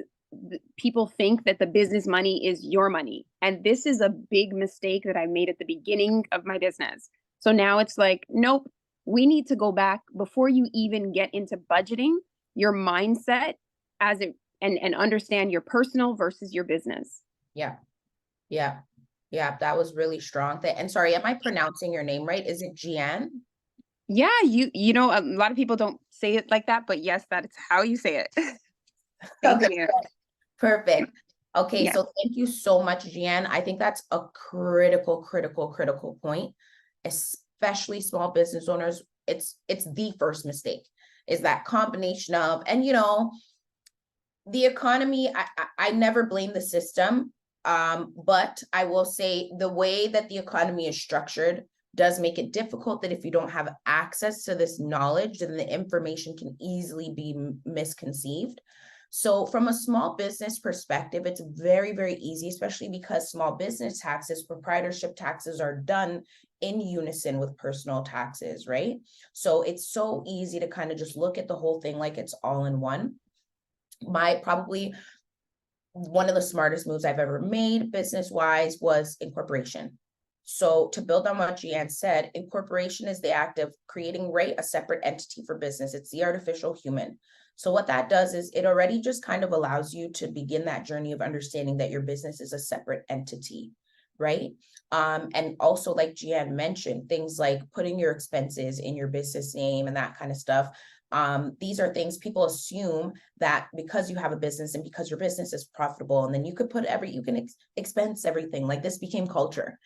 people think that the business money is your money. And this is a big mistake that I made at the beginning of my business. So now it's like, nope, we need to go back before you even get into budgeting, your mindset as it and understand your personal versus your business. Yeah. Yeah. Yeah. That was really strong. And sorry, am I pronouncing your name right? Is it Jian? Yeah, you know, a lot of people don't say it like that, but yes, that is how you say it. Thank Okay. you. Perfect. Okay, Yeah. so thank you so much, Jian. I think that's a critical point, especially small business owners. It's the first mistake, is that combination of, and you know, the economy, I never blame the system, but I will say the way that the economy is structured does make it difficult, that if you don't have access to this knowledge, then the information can easily be misconceived. So from a small business perspective, it's very, very easy, especially because small business taxes, proprietorship taxes are done in unison with personal taxes, right? So it's so easy to kind of just look at the whole thing like it's all in one. Probably one of the smartest moves I've ever made business-wise was incorporation. So to build on what Jian said, incorporation is the act of creating, right, a separate entity for business. It's the artificial human. So what that does is it already just kind of allows you to begin that journey of understanding that your business is a separate entity, right? And also, like Jian mentioned, things like putting your expenses in your business name and that kind of stuff. These are things people assume that because you have a business and because your business is profitable, and then you could put you can expense everything. Like, this became culture.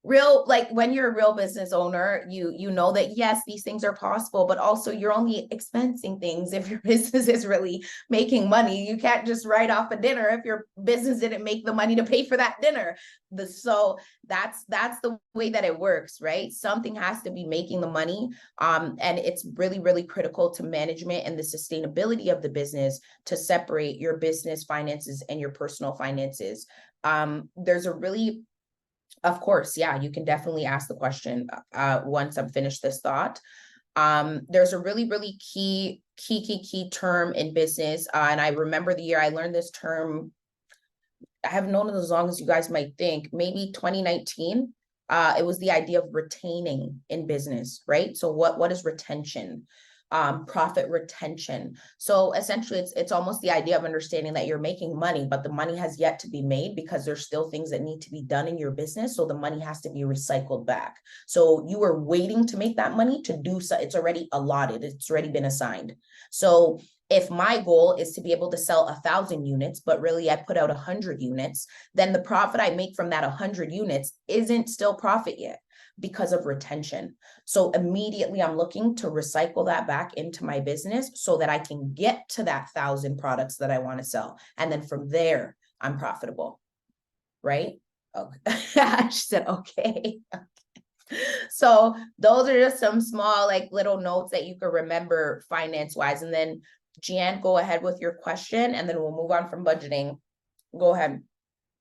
Real, like when you're a real business owner, you know that yes, these things are possible, but also you're only expensing things if your business is really making money. You can't just write off a dinner if your business didn't make the money to pay for that dinner. So that's the way that it works, right? Something has to be making the money. And it's really, really critical to management and the sustainability of the business to separate your business finances and your personal finances. There's a really, of course, yeah, you can definitely ask the question once I'm finished this thought. There's a really, really key term in business. And I remember the year I learned this term. I have known it as long as you guys might think, maybe 2019. It was the idea of retaining in business, right? So what is retention? Profit retention. So essentially it's almost the idea of understanding that you're making money, but the money has yet to be made because there's still things that need to be done in your business. So the money has to be recycled back. So you are waiting to make that money to do so. It's already allotted. It's already been assigned. So if my goal is to be able to sell 1,000 units, but really I put out 100 units, then the profit I make from that 100 units isn't still profit yet because of retention. So immediately I'm looking to recycle that back into my business so that I can get to that 1,000 products that I want to sell. And then from there, I'm profitable, right? Okay. She said, okay. So those are just some small, like, little notes that you can remember finance wise. And then Jian, go ahead with your question and then we'll move on from budgeting. Go ahead.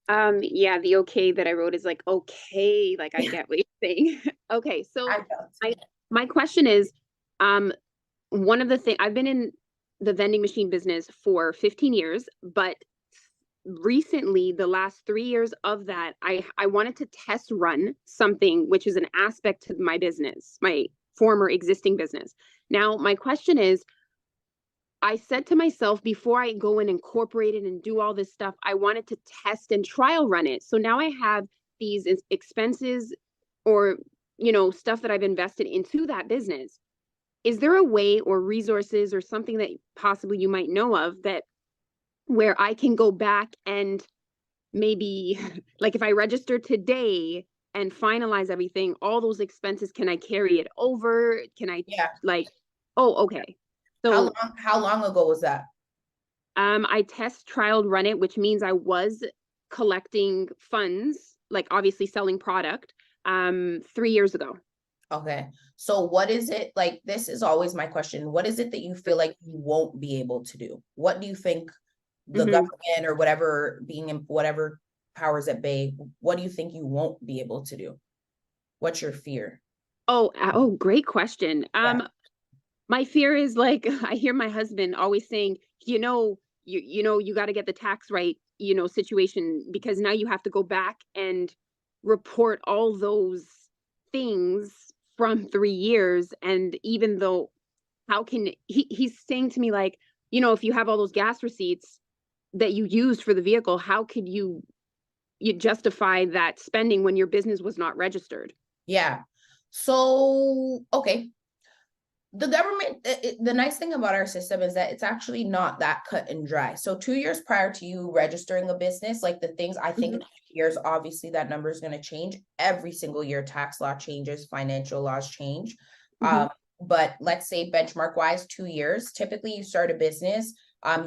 Yeah, the okay that I wrote is like, okay, like I get what you're saying. Okay, so my question is, one of the things, I've been in the vending machine business for 15 years, but recently, the last 3 years of that, I wanted to test run something which is an aspect to my business, my former existing business. Now, my question is, I said to myself, before I go and incorporate it and do all this stuff, I wanted to test and trial run it. So now I have these expenses or, stuff that I've invested into that business. Is there a way or resources or something that possibly you might know of that where I can go back and maybe, like, if I register today and finalize everything, all those expenses, can I carry it over? Can I, oh, okay. So how long ago was that? I test trialed run it, which means I was collecting funds, like obviously selling product, 3 years ago. Okay. So what is it, like, this is always my question. What is it that you feel like you won't be able to do? What do you think the government or whatever being in whatever powers at bay, what do you think you won't be able to do? What's your fear? Oh, great question. My fear is, like, I hear my husband always saying, you got to get the tax right, situation, because now you have to go back and report all those things from 3 years. And even though, how can he's saying to me, like, you know, if you have all those gas receipts that you used for the vehicle, how could you justify that spending when your business was not registered? Yeah. So, okay. The government, the nice thing about our system is that it's actually not that cut and dry. So 2 years prior to you registering a business, like the things I think in 2 years, obviously that number is going to change every single year. Tax law changes, financial laws change. But let's say benchmark wise, 2 years, typically you start a business,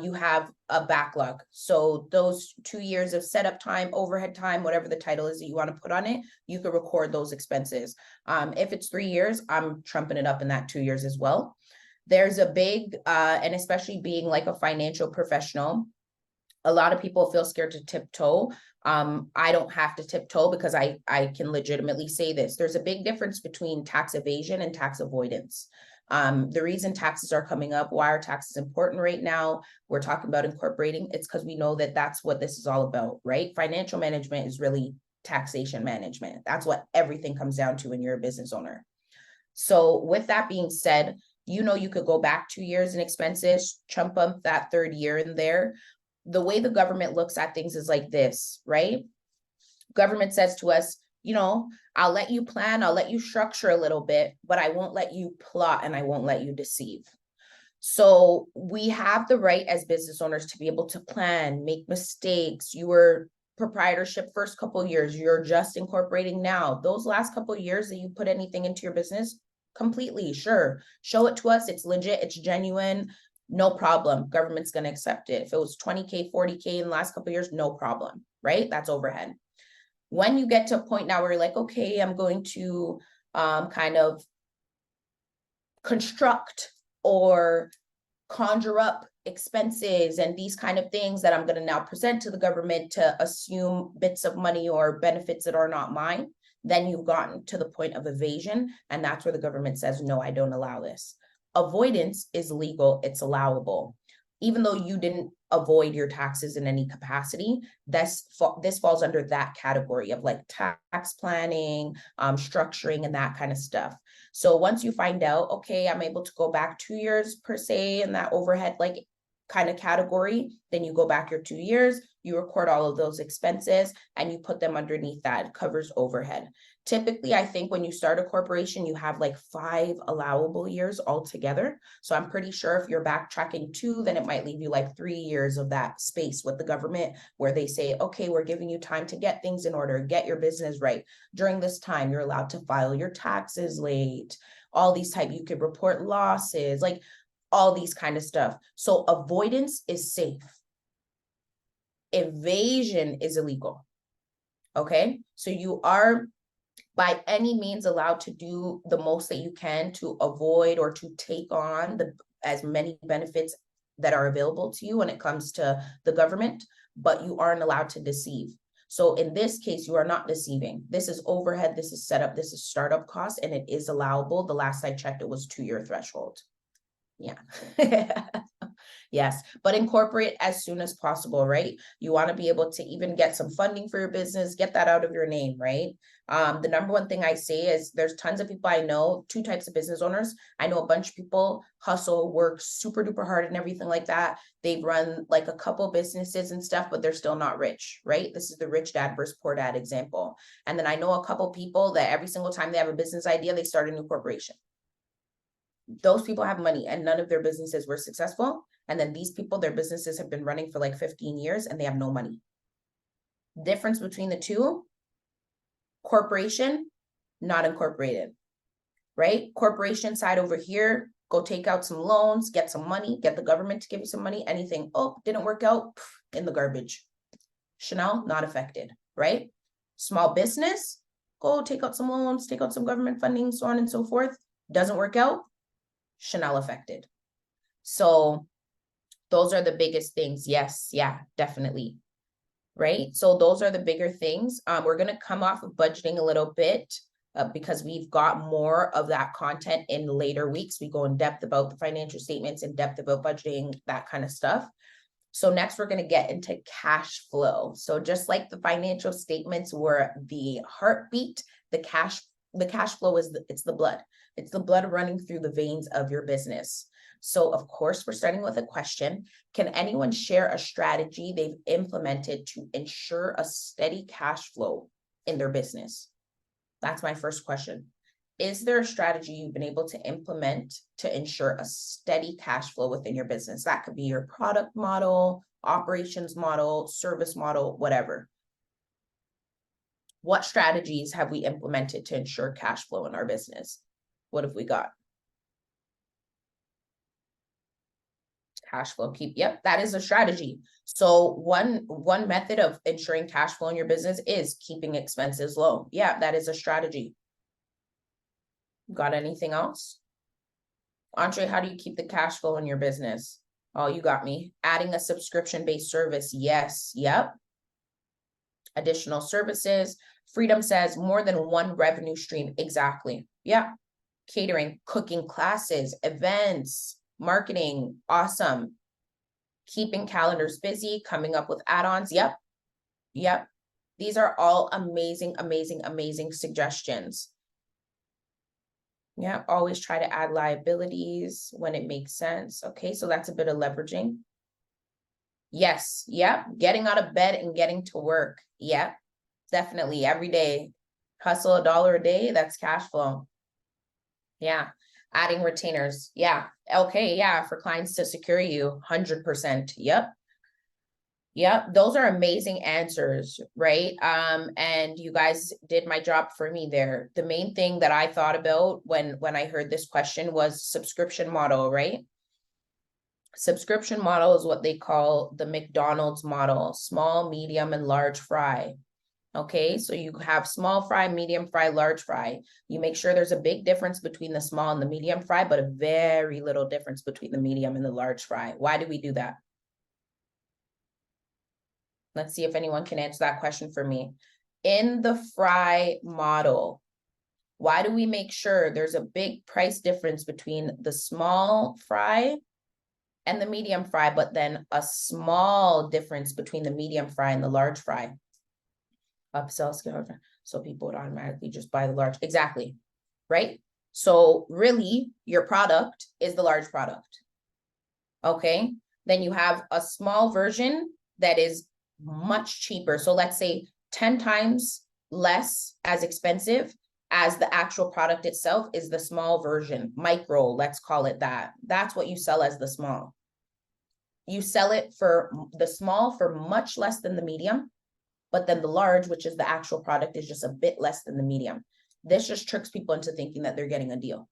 you have a backlog. So those 2 years of setup time, overhead time, whatever the title is that you want to put on it, you can record those expenses. If it's 3 years, I'm trumping it up in that 2 years as well. There's a big, and especially being like a financial professional, a lot of people feel scared to tiptoe. I don't have to tiptoe because I can legitimately say this. There's a big difference between tax evasion and tax avoidance. The reason taxes are coming up, why are taxes important right now? We're talking about incorporating. It's because we know that that's what this is all about, right? Financial management is really taxation management. That's what everything comes down to when you're a business owner. So with that being said, you know, you could go back 2 years in expenses, chump up that third year in there. The way the government looks at things is like this, right? Government says to us, you know, I'll let you plan, I'll let you structure a little bit, but I won't let you plot and I won't let you deceive. So we have the right as business owners to be able to plan, make mistakes. You were proprietorship first couple of years, you're just incorporating now. Those last couple of years that you put anything into your business, completely, sure. Show it to us, it's legit, it's genuine, no problem. Government's going to accept it. If it was 20K, 40K in the last couple of years, no problem, right? That's overhead. When you get to a point now where you're like, okay, I'm going to kind of construct or conjure up expenses and these kind of things that I'm going to now present to the government to assume bits of money or benefits that are not mine, then you've gotten to the point of evasion. And that's where the government says, no, I don't allow this. Avoidance is legal, it's allowable. Even though you didn't avoid your taxes in any capacity, this falls under that category of like tax planning, structuring and that kind of stuff. So once you find out, okay, I'm able to go back 2 years per se in that overhead like kind of category, then you go back your 2 years, you record all of those expenses and you put them underneath that. It covers overhead. Typically, I think when you start a corporation, you have like 5 allowable years altogether. So I'm pretty sure if you're backtracking 2, then it might leave you like 3 years of that space with the government where they say, okay, we're giving you time to get things in order, get your business right. During this time, you're allowed to file your taxes late, all these type, you could report losses, like all these kind of stuff. So avoidance is safe. Evasion is illegal. Okay, so you are by any means allowed to do the most that you can to avoid or to take on as many benefits that are available to you when it comes to the government, but you aren't allowed to deceive. So in this case, you are not deceiving. This is overhead, this is setup, this is startup cost, and it is allowable. The last I checked, it was 2-year threshold. Yeah. Yes, but incorporate as soon as possible, right? You want to be able to even get some funding for your business, get that out of your name, right? The number one thing I say is there's tons of people I know, 2 types of business owners. I know a bunch of people hustle, work super duper hard and everything like that. They've run like a couple businesses and stuff, but they're still not rich, right? This is the rich dad versus poor dad example. And then I know a couple people that every single time they have a business idea, they start a new corporation. Those people have money and none of their businesses were successful. And then these people, their businesses have been running for like 15 years and they have no money. Difference between the two, corporation, not incorporated, right? Corporation side over here, go take out some loans, get some money, get the government to give you some money, anything. Oh, didn't work out, in the garbage. Chanelle, not affected, right? Small business, go take out some loans, take out some government funding, so on and so forth. Doesn't work out, Chanelle affected. So those are the biggest things. Yes, yeah, definitely. Right. So those are the bigger things. We're going to come off of budgeting a little bit because we've got more of that content in later weeks. We go in depth about the financial statements, in depth about budgeting, that kind of stuff. So next we're going to get into cash flow. So just like the financial statements were the heartbeat, the cash the cash flow is it's the blood. It's the blood running through the veins of your business. So of course, we're starting with a question. Can anyone share a strategy they've implemented to ensure a steady cash flow in their business? That's my first question. Is there a strategy you've been able to implement to ensure a steady cash flow within your business? That could be your product model, operations model, service model, whatever. What strategies have we implemented to ensure cash flow in our business? What have we got? Cash flow yep, that is a strategy. So one method of ensuring cash flow in your business is keeping expenses low. Yeah, that is a strategy. Got anything else? Andre, how do you keep the cash flow in your business? Oh, you got me. Adding a subscription-based service. Yes. Yep. Additional services. Freedom says more than one revenue stream. Exactly. Yeah. Catering, cooking classes, events, marketing. Awesome. Keeping calendars busy, coming up with add-ons. Yep. Yep. These are all amazing, amazing, amazing suggestions. Yeah, always try to add liabilities when it makes sense. Okay, so that's a bit of leveraging. Yes, yep. Getting out of bed and getting to work. Yep, definitely every day. Hustle $1 a day, that's cash flow. Yeah, adding retainers. Yeah, okay, yeah, for clients to secure you, 100%. Yep. Yep, those are amazing answers, right? And you guys did my job for me there. The main thing that I thought about when I heard this question was subscription model, right? Subscription model is what they call the McDonald's model, small, medium, and large fry. Okay, so you have small fry, medium fry, large fry. You make sure there's a big difference between the small and the medium fry, but a very little difference between the medium and the large fry. Why do we do that? Let's see if anyone can answer that question for me. In the fry model, why do we make sure there's a big price difference between the small fry and the medium fry, but then a small difference between the medium fry and the large fry? Upsell skill, so people would automatically just buy the large. Exactly, right? So really, your product is the large product. Okay, then you have a small version that is much cheaper. So let's say 10 times less as expensive as the actual product itself is the small version, micro, let's call it that. That's what you sell as the small. You sell it for the small for much less than the medium, but then the large, which is the actual product, is just a bit less than the medium. This just tricks people into thinking that they're getting a deal,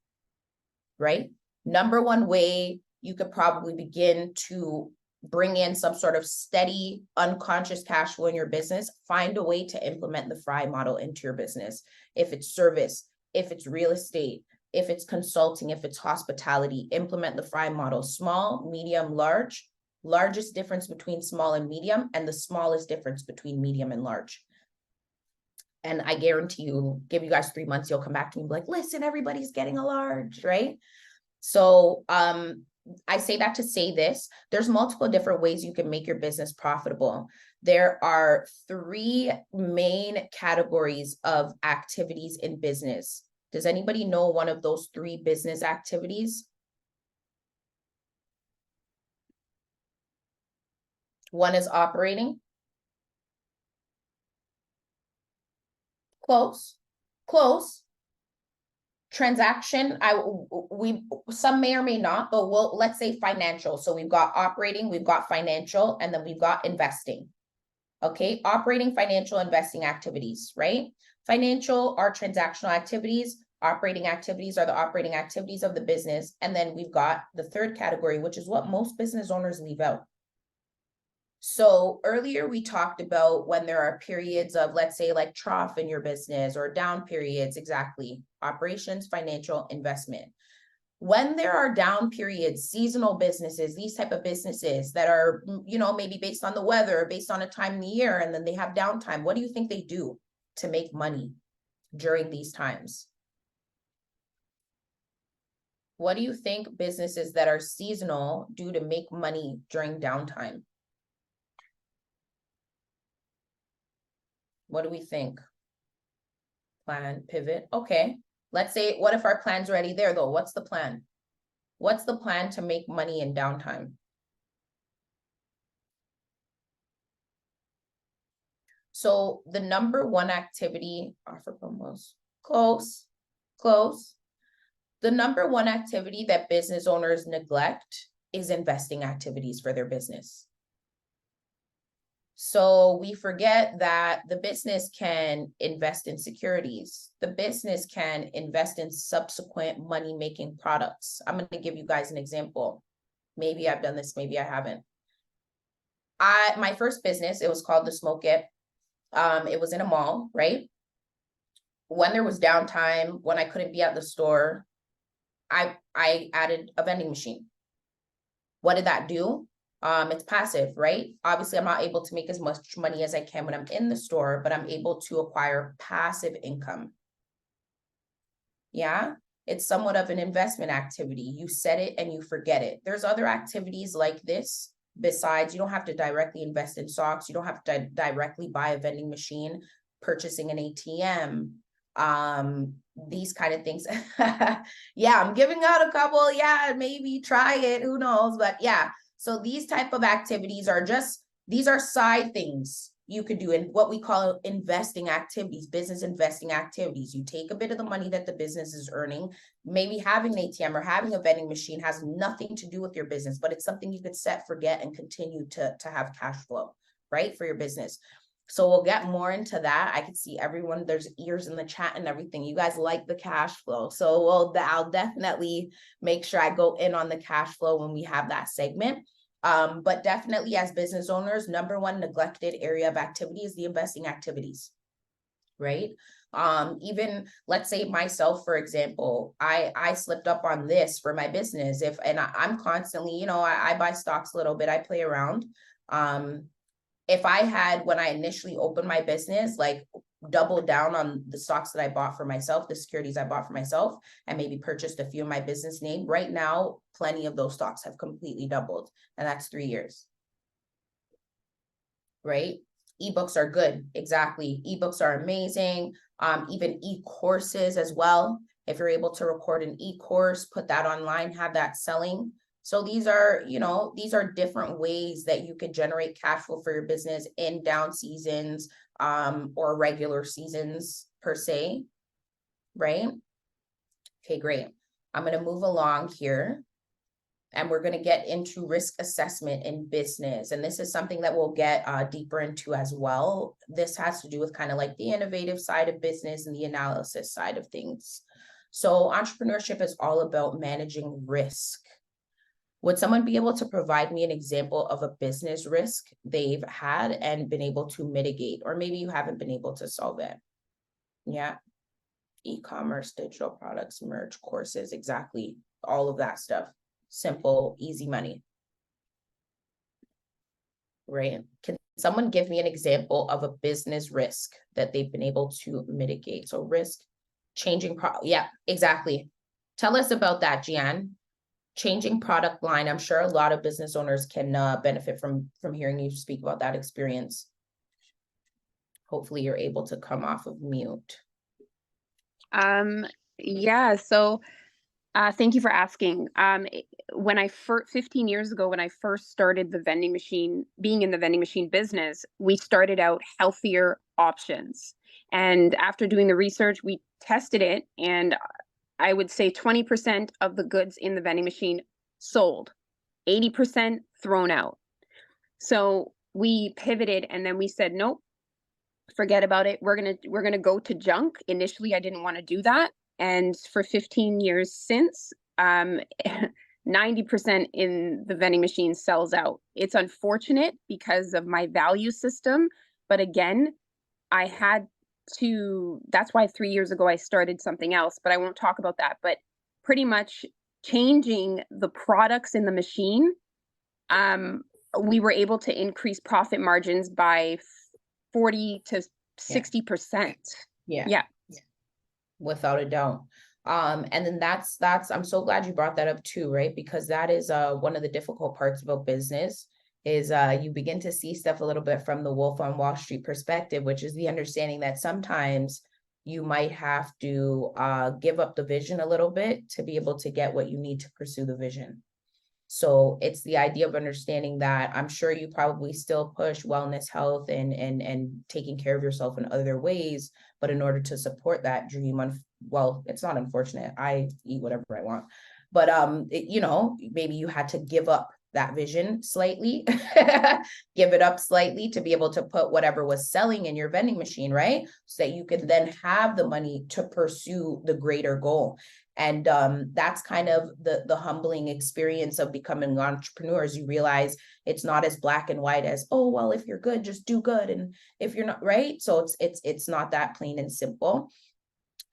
right? Number one way you could probably begin to bring in some sort of steady, unconscious cash flow in your business, find a way to implement the fry model into your business. If it's service, if it's real estate, if it's consulting, if it's hospitality, implement the fry model. Small, medium, large. Largest difference between small and medium, and the smallest difference between medium and large. And I guarantee you, give you guys 3 months, you'll come back to me and be like, listen, everybody's getting a large, right? So I say that to say this, there's multiple different ways you can make your business profitable. There are 3 main categories of activities in business. Does anybody know one of those 3 business activities? One is operating. Close. Transaction, some may or may not, but let's say financial. So we've got operating, we've got financial, and then we've got investing. Okay, operating, financial, investing activities, right? Financial are transactional activities. Operating activities are the operating activities of the business. And then we've got the third category, which is what most business owners leave out. So earlier we talked about when there are periods of, let's say, like trough in your business or down periods, exactly. Operations, financial, investment. When there are down periods, seasonal businesses, these type of businesses that are, maybe based on the weather, based on a time in the year, and then they have downtime, what do you think they do to make money during these times? What do you think businesses that are seasonal do to make money during downtime? What do we think? Plan, pivot. Okay. Let's say, what if our plan's already there though? What's the plan? What's the plan to make money in downtime? So the number one activity, offer promos, close, close. The number one activity that business owners neglect is investing activities for their business. So we forget that the business can invest in securities. The business can invest in subsequent money-making products. I'm going to give you guys an example. Maybe I've done this, maybe I haven't. My first business, it was called The Smoke It. It was in a mall, right? When there was downtime, when I couldn't be at the store, I added a vending machine. What did that do? It's passive, right? Obviously, I'm not able to make as much money as I can when I'm in the store, but I'm able to acquire passive income. Yeah, it's somewhat of an investment activity. You set it and you forget it. There's other activities like this. Besides, you don't have to directly invest in stocks. You don't have to directly buy a vending machine, purchasing an ATM, these kind of things. Yeah, I'm giving out a couple. Yeah, maybe try it. Who knows? But yeah, so these type of activities are these are side things you could do in what we call investing activities, business investing activities. You take a bit of the money that the business is earning, maybe having an ATM or having a vending machine has nothing to do with your business, but it's something you could set, forget, and continue to have cash flow, right, for your business. So we'll get more into that. I can see everyone, there's ears in the chat and everything. You guys like the cash flow. So I'll definitely make sure I go in on the cash flow when we have that segment. But definitely as business owners, number one neglected area of activity is the investing activities, right? Even let's say myself, for example, I slipped up on this for my business. I'm constantly, I buy stocks a little bit, I play around. If I had, when I initially opened my business, like doubled down on the stocks that I bought for myself, the securities I bought for myself, and maybe purchased a few in my business name, right now, plenty of those stocks have completely doubled. And that's 3 years. Right? Ebooks are good. Exactly. Ebooks are amazing. Even e-courses as well. If you're able to record an e-course, put that online, have that selling. So these are, these are different ways that you could generate cash flow for your business in down seasons, or regular seasons per se, right? Okay, great. I'm going to move along here. And we're going to get into risk assessment in business. And this is something that we'll get deeper into as well. This has to do with kind of like the innovative side of business and the analysis side of things. So entrepreneurship is all about managing risk. Would someone be able to provide me an example of a business risk they've had and been able to mitigate, or maybe you haven't been able to solve it? Yeah. E-commerce, digital products, merch, courses, exactly. All of that stuff. Simple, easy money. Right? Can someone give me an example of a business risk that they've been able to mitigate? So risk, changing yeah, exactly. Tell us about that, Gian. Changing product line. I'm sure a lot of business owners can benefit from hearing you speak about that experience. Hopefully you're able to come off of mute. Yeah, so thank you for asking. When 15 years ago, when I first started being in the vending machine business, we started out healthier options. And after doing the research, we tested it, and I would say 20% of the goods in the vending machine sold, 80% thrown out. So we pivoted, and then we said, nope, forget about it. We're gonna go to junk. Initially, I didn't want to do that. And for 15 years since, 90% in the vending machine sells out. It's unfortunate because of my value system. But again, that's why 3 years ago I started something else, but I won't talk about that. But pretty much changing the products in the machine, we were able to increase profit margins by 40 to 60%. Yeah. Without a doubt. And then that's I'm so glad you brought that up too, right? Because that is one of the difficult parts about business is you begin to see stuff a little bit from the Wolf on Wall Street perspective, which is the understanding that sometimes you might have to give up the vision a little bit to be able to get what you need to pursue the vision. So it's the idea of understanding that I'm sure you probably still push wellness, health, and taking care of yourself in other ways. But in order to support that dream, well, it's not unfortunate. I eat whatever I want. But you know, maybe you had to give up that vision slightly, give it up slightly to be able to put whatever was selling in your vending machine, right? So that you could then have the money to pursue the greater goal. And that's kind of the humbling experience of becoming an entrepreneur. As you realize it's not as black and white as, oh, well, if you're good, just do good. And if you're not, right. So it's not that plain and simple.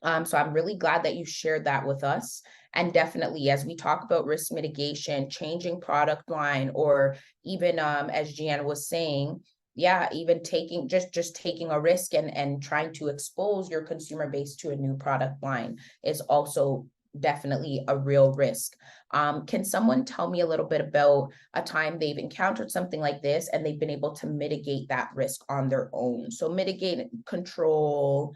So I'm really glad that you shared that with us. And definitely, as we talk about risk mitigation, changing product line, or even as Gianna was saying, yeah, even taking just taking a risk and trying to expose your consumer base to a new product line is also definitely a real risk. Can someone tell me a little bit about a time they've encountered something like this and they've been able to mitigate that risk on their own? So mitigate, control,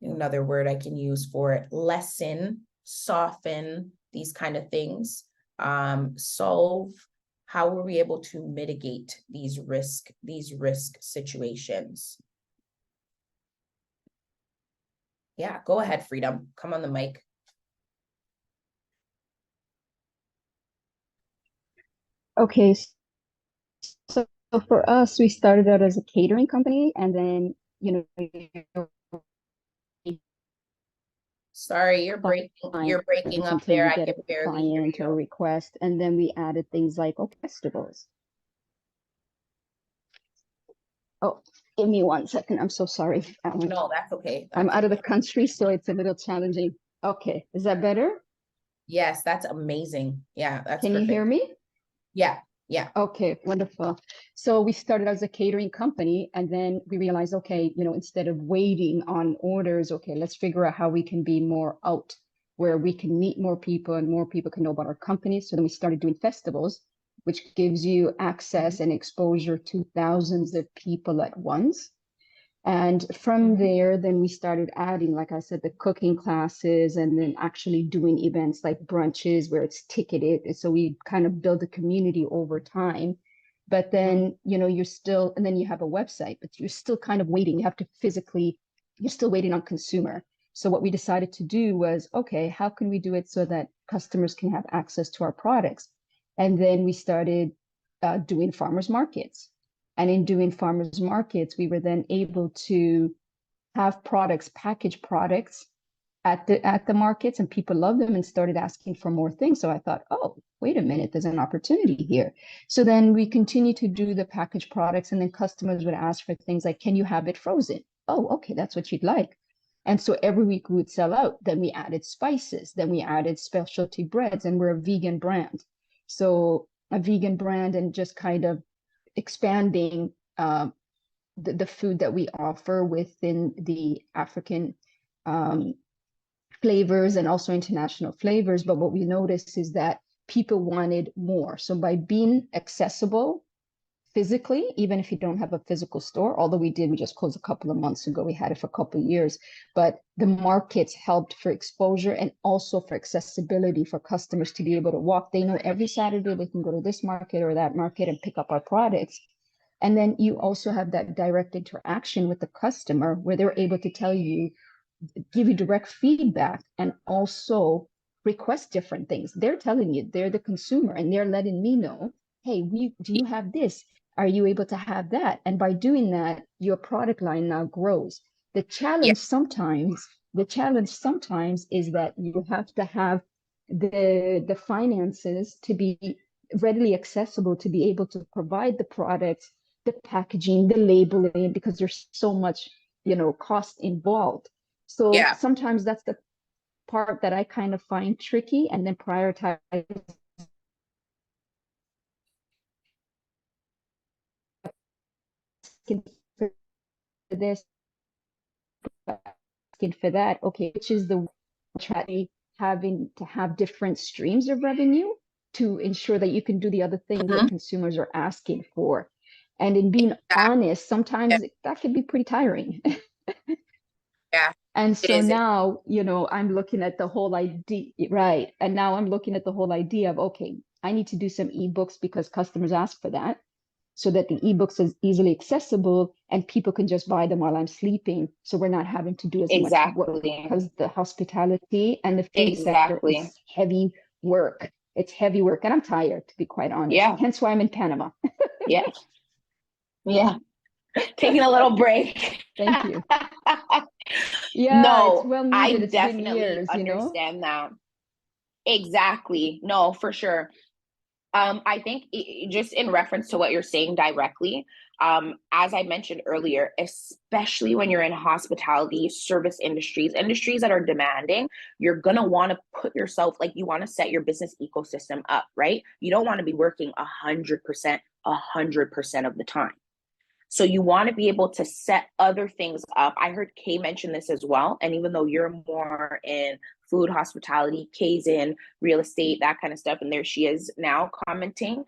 another word I can use for it, lessen, soften, these kind of things, solve. How were we able to mitigate these risk situations? Yeah, go ahead, Freedom. Come on the mic. Okay, so for us, we started out as a catering company, and then, you know, Sorry, you're breaking up until there. you I get can a barely hear client or you. request, and then we added things like festivals. Oh, give me 1 second. I'm so sorry. No, that's okay. I'm out of the country, so it's a little challenging. Okay, is that better? Yes, that's amazing. Yeah, that's Can you hear perfect. me? Yeah, yeah. Okay, wonderful. So we started as a catering company, and then we realized, okay, you know, instead of waiting on orders, okay, let's figure out how we can be more out, where we can meet more people and more people can know about our company. So then we started doing festivals, which gives you access and exposure to thousands of people at once. And from there, then we started adding, like I said, the cooking classes, and then actually doing events like brunches where it's ticketed. So we kind of build a community over time. But then, you know, you're still, and then you have a website, but you're still kind of waiting. You have to physically, you're still waiting on consumer. So what we decided to do was, okay, how can we do it so that customers can have access to our products? And then we started doing farmers markets. And in doing farmers markets, we were then able to have products, package products at the markets, and people loved them and started asking for more things. So I thought, oh, wait a minute, there's an opportunity here. So then we continued to do the packaged products, and then customers would ask for things like, can you have it frozen? Oh, okay, that's what you'd like. And so every week we would sell out. Then we added spices, then we added specialty breads, and we're a vegan brand. So a vegan brand, and just kind of expanding the food that we offer within the African flavors and also international flavors. But what we noticed is that people wanted more. So by being accessible physically, even if you don't have a physical store, although we just closed a couple of months ago, we had it for a couple of years, but the markets helped for exposure and also for accessibility for customers to be able to walk. They know every Saturday they can go to this market or that market and pick up our products. And then you also have that direct interaction with the customer where they're able to tell you, give you direct feedback, and also request different things. They're telling you, they're the consumer, and they're letting me know, hey, do you have this? Are you able to have that? And by doing that, your product line now grows. The challenge sometimes is that you have to have the finances to be readily accessible to be able to provide the products, the packaging, the labeling, because there's so much, you know, cost involved. So Yeah. sometimes that's the part that I kind of find tricky, and then prioritize for this, for that. Okay, which is the having to have different streams of revenue to ensure that you can do the other things that consumers are asking for. And in being honest, sometimes that can be pretty tiring. Yeah, And it so is. now, I'm looking at the whole idea, right? And now I'm looking at the whole idea of, okay, I need to do some ebooks because customers ask for that, so that the ebooks is easily accessible and people can just buy them while I'm sleeping. So we're not having to do as much work, Exactly. because the hospitality and the food sector Exactly. is heavy work. It's heavy work, and I'm tired, to be quite honest. Yeah. Hence why I'm in Panama. Yeah. Yeah. Taking a little break. Thank you. Yeah, it's No, well I needed. It's been definitely years, understand that. Exactly. No, for sure. I think just in reference to what you're saying directly, as I mentioned earlier, especially when you're in hospitality, service industries that are demanding, you're going to want to put yourself, like, you want to set your business ecosystem up, right? You don't want to be working 100% of the time. So you want to be able to set other things up. I heard Kay mention this as well. And even though you're more in food, hospitality, Kay's in real estate, that kind of stuff, and there she is now commenting,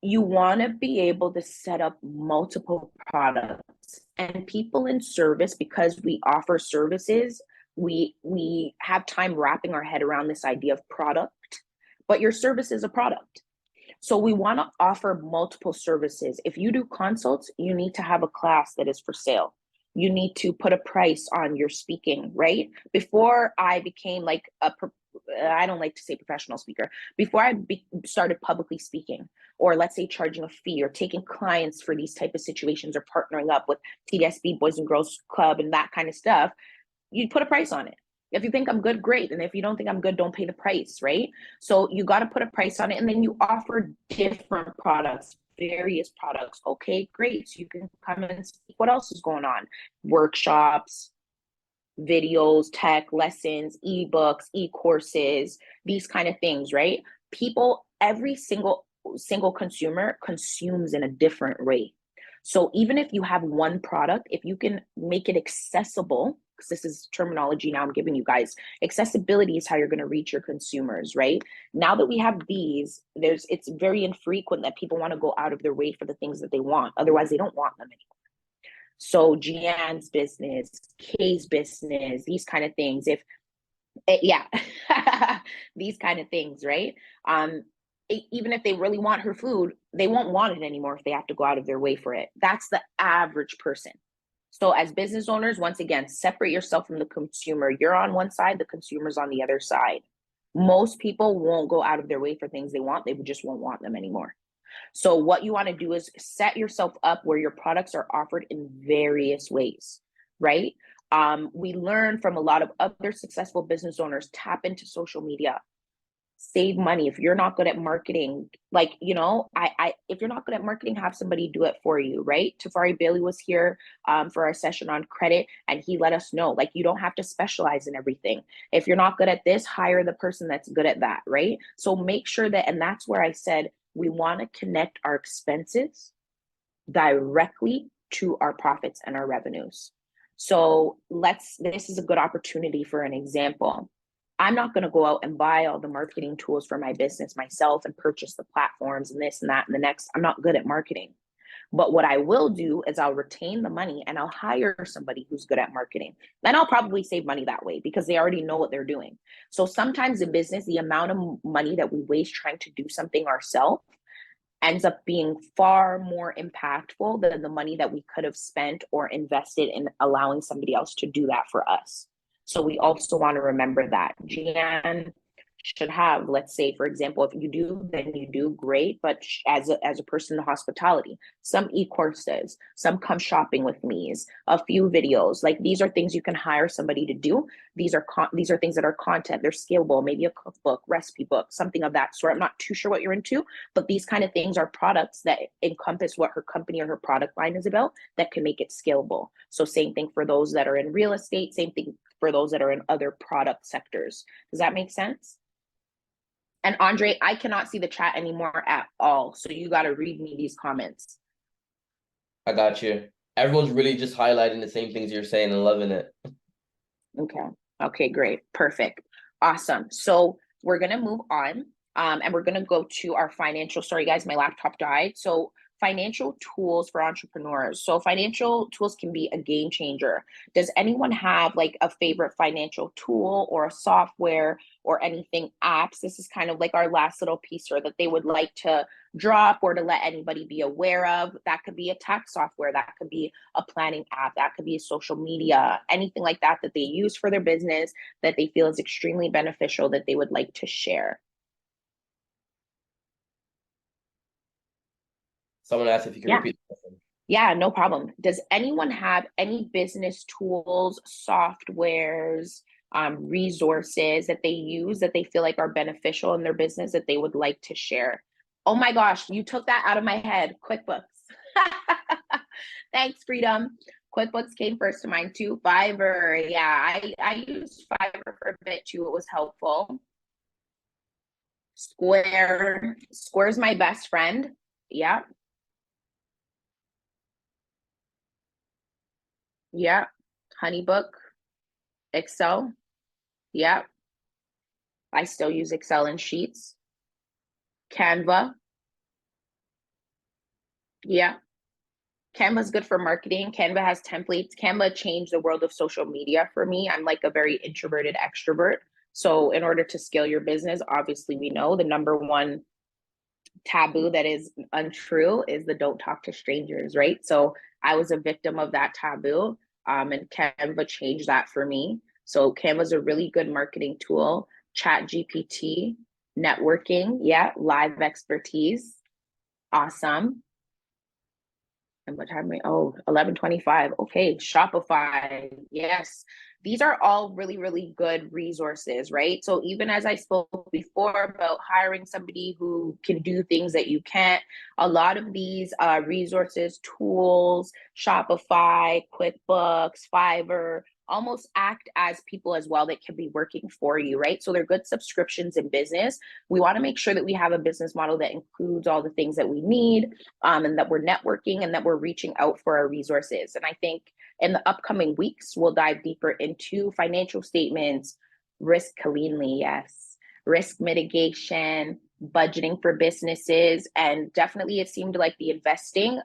you want to be able to set up multiple products. And people in service, because we offer services, we have time wrapping our head around this idea of product, but your service is a product. So we want to offer multiple services. If you do consults, you need to have a class that is for sale. You need to put a price on your speaking, right? Before I became like I don't like to say professional speaker, before I started publicly speaking, or let's say charging a fee or taking clients for these type of situations, or partnering up with TDSB, Boys and Girls Club, and that kind of stuff, you put a price on it. If you think I'm good, great. And if you don't think I'm good, don't pay the price, right? So you got to put a price on it. And then you offer different products, various products. Okay, great. So you can come and speak. What else is going on? Workshops, videos, tech, lessons, ebooks, e-courses, these kind of things, right? People, every single consumer consumes in a different rate. So even if you have one product, if you can make it accessible, because this is terminology now I'm giving you guys, accessibility is how you're going to reach your consumers, right? Now that we have these, it's very infrequent that people want to go out of their way for the things that they want. Otherwise, they don't want them anymore. So Gian's business, Kay's business, these kind of things. Yeah, these kind of things, right? Even if they really want her food, they won't want it anymore if they have to go out of their way for it. That's the average person. So as business owners, once again, separate yourself from the consumer. You're on one side, the consumer's on the other side. Most people won't go out of their way for things they want. They just won't want them anymore. So what you want to do is set yourself up where your products are offered in various ways, right? We learn from a lot of other successful business owners, tap into social media, save money. If you're not good at marketing, like, if you're not good at marketing, have somebody do it for you, right? Tafari Bailey was here for our session on credit, and he let us know, like, you don't have to specialize in everything. If you're not good at this, hire the person that's good at that, right? So make sure that, and that's where I said, we want to connect our expenses directly to our profits and our revenues. So this is a good opportunity for an example. I'm not going to go out and buy all the marketing tools for my business myself and purchase the platforms and this and that and the next. I'm not good at marketing. But what I will do is I'll retain the money and I'll hire somebody who's good at marketing. And I'll probably save money that way because they already know what they're doing. So sometimes in business, the amount of money that we waste trying to do something ourselves ends up being far more impactful than the money that we could have spent or invested in allowing somebody else to do that for us. So we also want to remember that. Gian should have, let's say, for example, if you do, then you do great. But as a person in hospitality, some e-courses, some come shopping with me's, a few videos. Like, these are things you can hire somebody to do. These are things that are content. They're scalable. Maybe a cookbook, recipe book, something of that sort. I'm not too sure what you're into, but these kind of things are products that encompass what her company or her product line is about that can make it scalable. So same thing for those that are in real estate. Same thing for those that are in other product sectors. Does that make sense? And Andre, I cannot see the chat anymore at all. So you got to read me these comments. I got you. Everyone's really just highlighting the same things you're saying and loving it. Okay. Okay, great. Perfect. Awesome. So we're going to move on and we're going to go to our financial. Sorry, guys, my laptop died. So financial tools for entrepreneurs. So financial tools can be a game changer. Does anyone have like a favorite financial tool or a software or anything, apps? This is kind of like our last little piece here that they would like to drop or to let anybody be aware of. That could be a tax software, that could be a planning app, that could be a social media, anything like that that they use for their business that they feel is extremely beneficial that they would like to share. Someone asked if you could Yeah. repeat the question. Yeah, no problem. Does anyone have any business tools, softwares, resources that they use that they feel like are beneficial in their business that they would like to share? Oh my gosh, you took that out of my head. QuickBooks. Thanks, Freedom. QuickBooks came first to mind too. Fiverr. Yeah, I used Fiverr for a bit too. It was helpful. Square. Square's my best friend. Yeah. Yeah. Honeybook. Excel. Yeah. I still use Excel and Sheets. Canva. Yeah. Canva's good for marketing. Canva has templates. Canva changed the world of social media for me. I'm like a very introverted extrovert. So in order to scale your business, obviously we know the number one taboo that is untrue is the don't talk to strangers, right? So I was a victim of that taboo, and Canva changed that for me. So Canva's a really good marketing tool. Chat GPT, networking, yeah, live expertise, awesome. And what time? 11:25. Okay, Shopify. Yes. These are all really, really good resources, right? So even as I spoke before about hiring somebody who can do things that you can't, a lot of these resources, tools, Shopify, QuickBooks, Fiverr, almost act as people as well that can be working for you, right? So they're good subscriptions in business. We want to make sure that we have a business model that includes all the things that we need, and that we're networking and that we're reaching out for our resources. And I think in the upcoming weeks, we'll dive deeper into financial statements, risk cleanly, yes, risk mitigation, budgeting for businesses, and definitely it seemed like the investing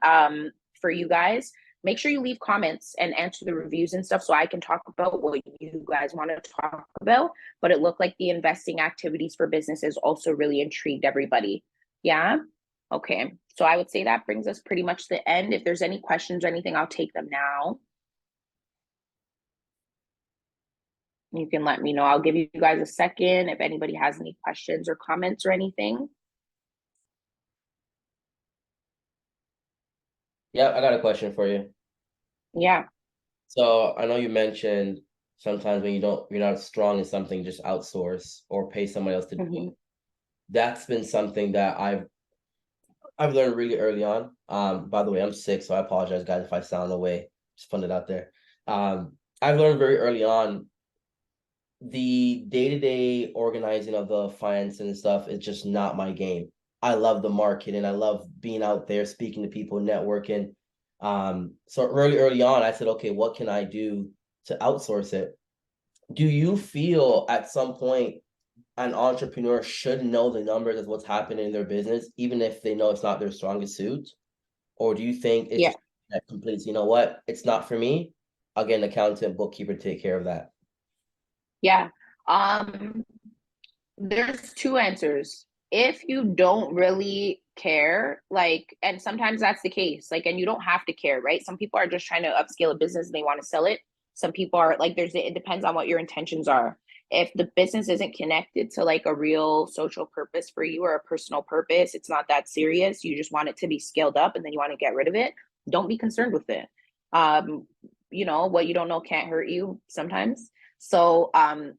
for you guys. Make sure you leave comments and answer the reviews and stuff so I can talk about what you guys want to talk about. But it looked like the investing activities for businesses also really intrigued everybody. Yeah. Okay. So I would say that brings us pretty much to the end. If there's any questions or anything, I'll take them now. You can let me know. I'll give you guys a second if anybody has any questions or comments or anything. Yeah, I got a question for you. Yeah. So I know you mentioned sometimes when you're not strong in something, just outsource or pay somebody else to do it. That's been something that I've learned really early on. By the way, I'm sick, so I apologize, guys, if I sound away. Just putting it out there. I've learned very early on the day-to-day organizing of the finance and stuff is just not my game. I love the marketing. I love being out there, speaking to people, networking. So really early on, I said, okay, what can I do to outsource it? Do you feel at some point an entrepreneur should know the numbers of what's happening in their business, even if they know it's not their strongest suit? Or do you think it's just that completes, you know what, it's not for me, I'll get an accountant, bookkeeper to take care of that? Yeah. There's two answers. If you don't really care, like, and sometimes that's the case, like, and you don't have to care, right? Some people are just trying to upscale a business and they want to sell it. Some people are like, it depends on what your intentions are. If the business isn't connected to like a real social purpose for you or a personal purpose, it's not that serious. You just want it to be scaled up and then you want to get rid of it. Don't be concerned with it. What you don't know can't hurt you sometimes. So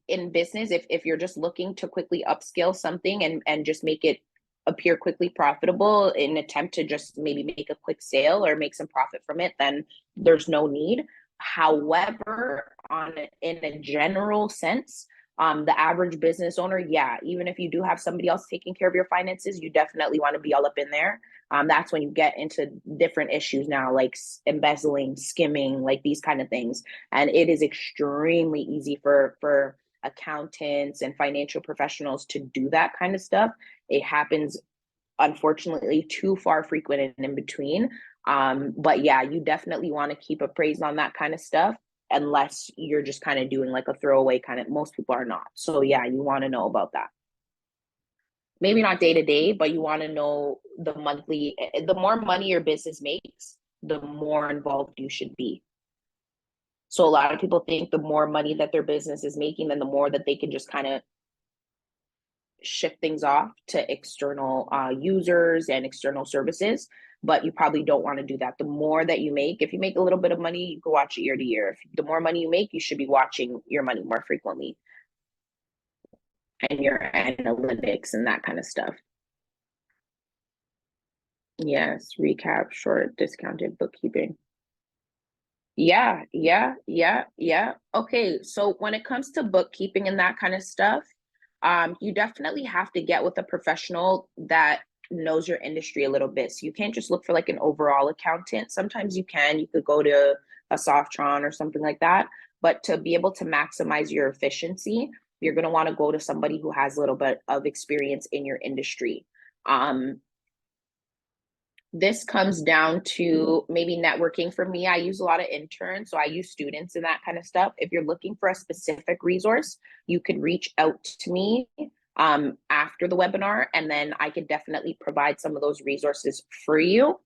in business, if you're just looking to quickly upscale something and just make it appear quickly profitable in an attempt to just maybe make a quick sale or make some profit from it, then there's no need. However, in a general sense, the average business owner, yeah, even if you do have somebody else taking care of your finances, you definitely want to be all up in there. That's when you get into different issues now, like embezzling, skimming, like these kind of things. And it is extremely easy for accountants and financial professionals to do that kind of stuff. It happens unfortunately too far frequent and in between. But yeah, you definitely want to keep appraised on that kind of stuff, unless you're just kind of doing like a throwaway kind of, most people are not. So yeah, you want to know about that. Maybe not day to day, but you want to know the monthly, the more money your business makes, the more involved you should be. So a lot of people think the more money that their business is making, then the more that they can just kind of shift things off to external users and external services. But you probably don't want to do that. The more that you make, if you make a little bit of money, you can watch it year to year. If the more money you make, you should be watching your money more frequently and your analytics and that kind of stuff. Yes, recap, short, discounted bookkeeping. Yeah. Okay, so when it comes to bookkeeping and that kind of stuff, you definitely have to get with a professional that knows your industry a little bit. So you can't just look for like an overall accountant. Sometimes you could go to a Softron or something like that. But to be able to maximize your efficiency, you're going to want to go to somebody who has a little bit of experience in your industry. This comes down to maybe networking. For me, I use a lot of interns, so I use students and that kind of stuff. If you're looking for a specific resource, you can reach out to me after the webinar, and then I can definitely provide some of those resources for you.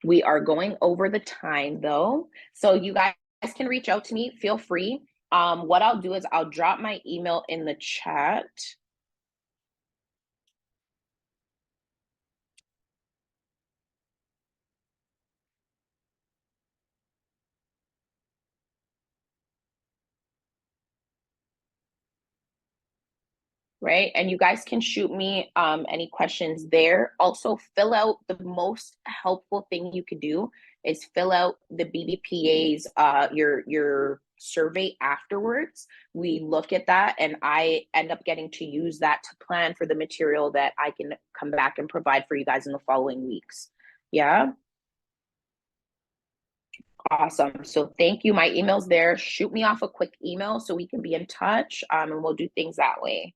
We are going over the time though, so you guys can reach out to me, feel free. What I'll do is I'll drop my email in the chat. Right? And you guys can shoot me any questions there. Also, fill out the most helpful thing you could do is fill out the BBPA's your survey afterwards. We look at that and I end up getting to use that to plan for the material that I can come back and provide for you guys in the following weeks. Yeah. Awesome. So thank you. My email's there. Shoot me off a quick email so we can be in touch and we'll do things that way.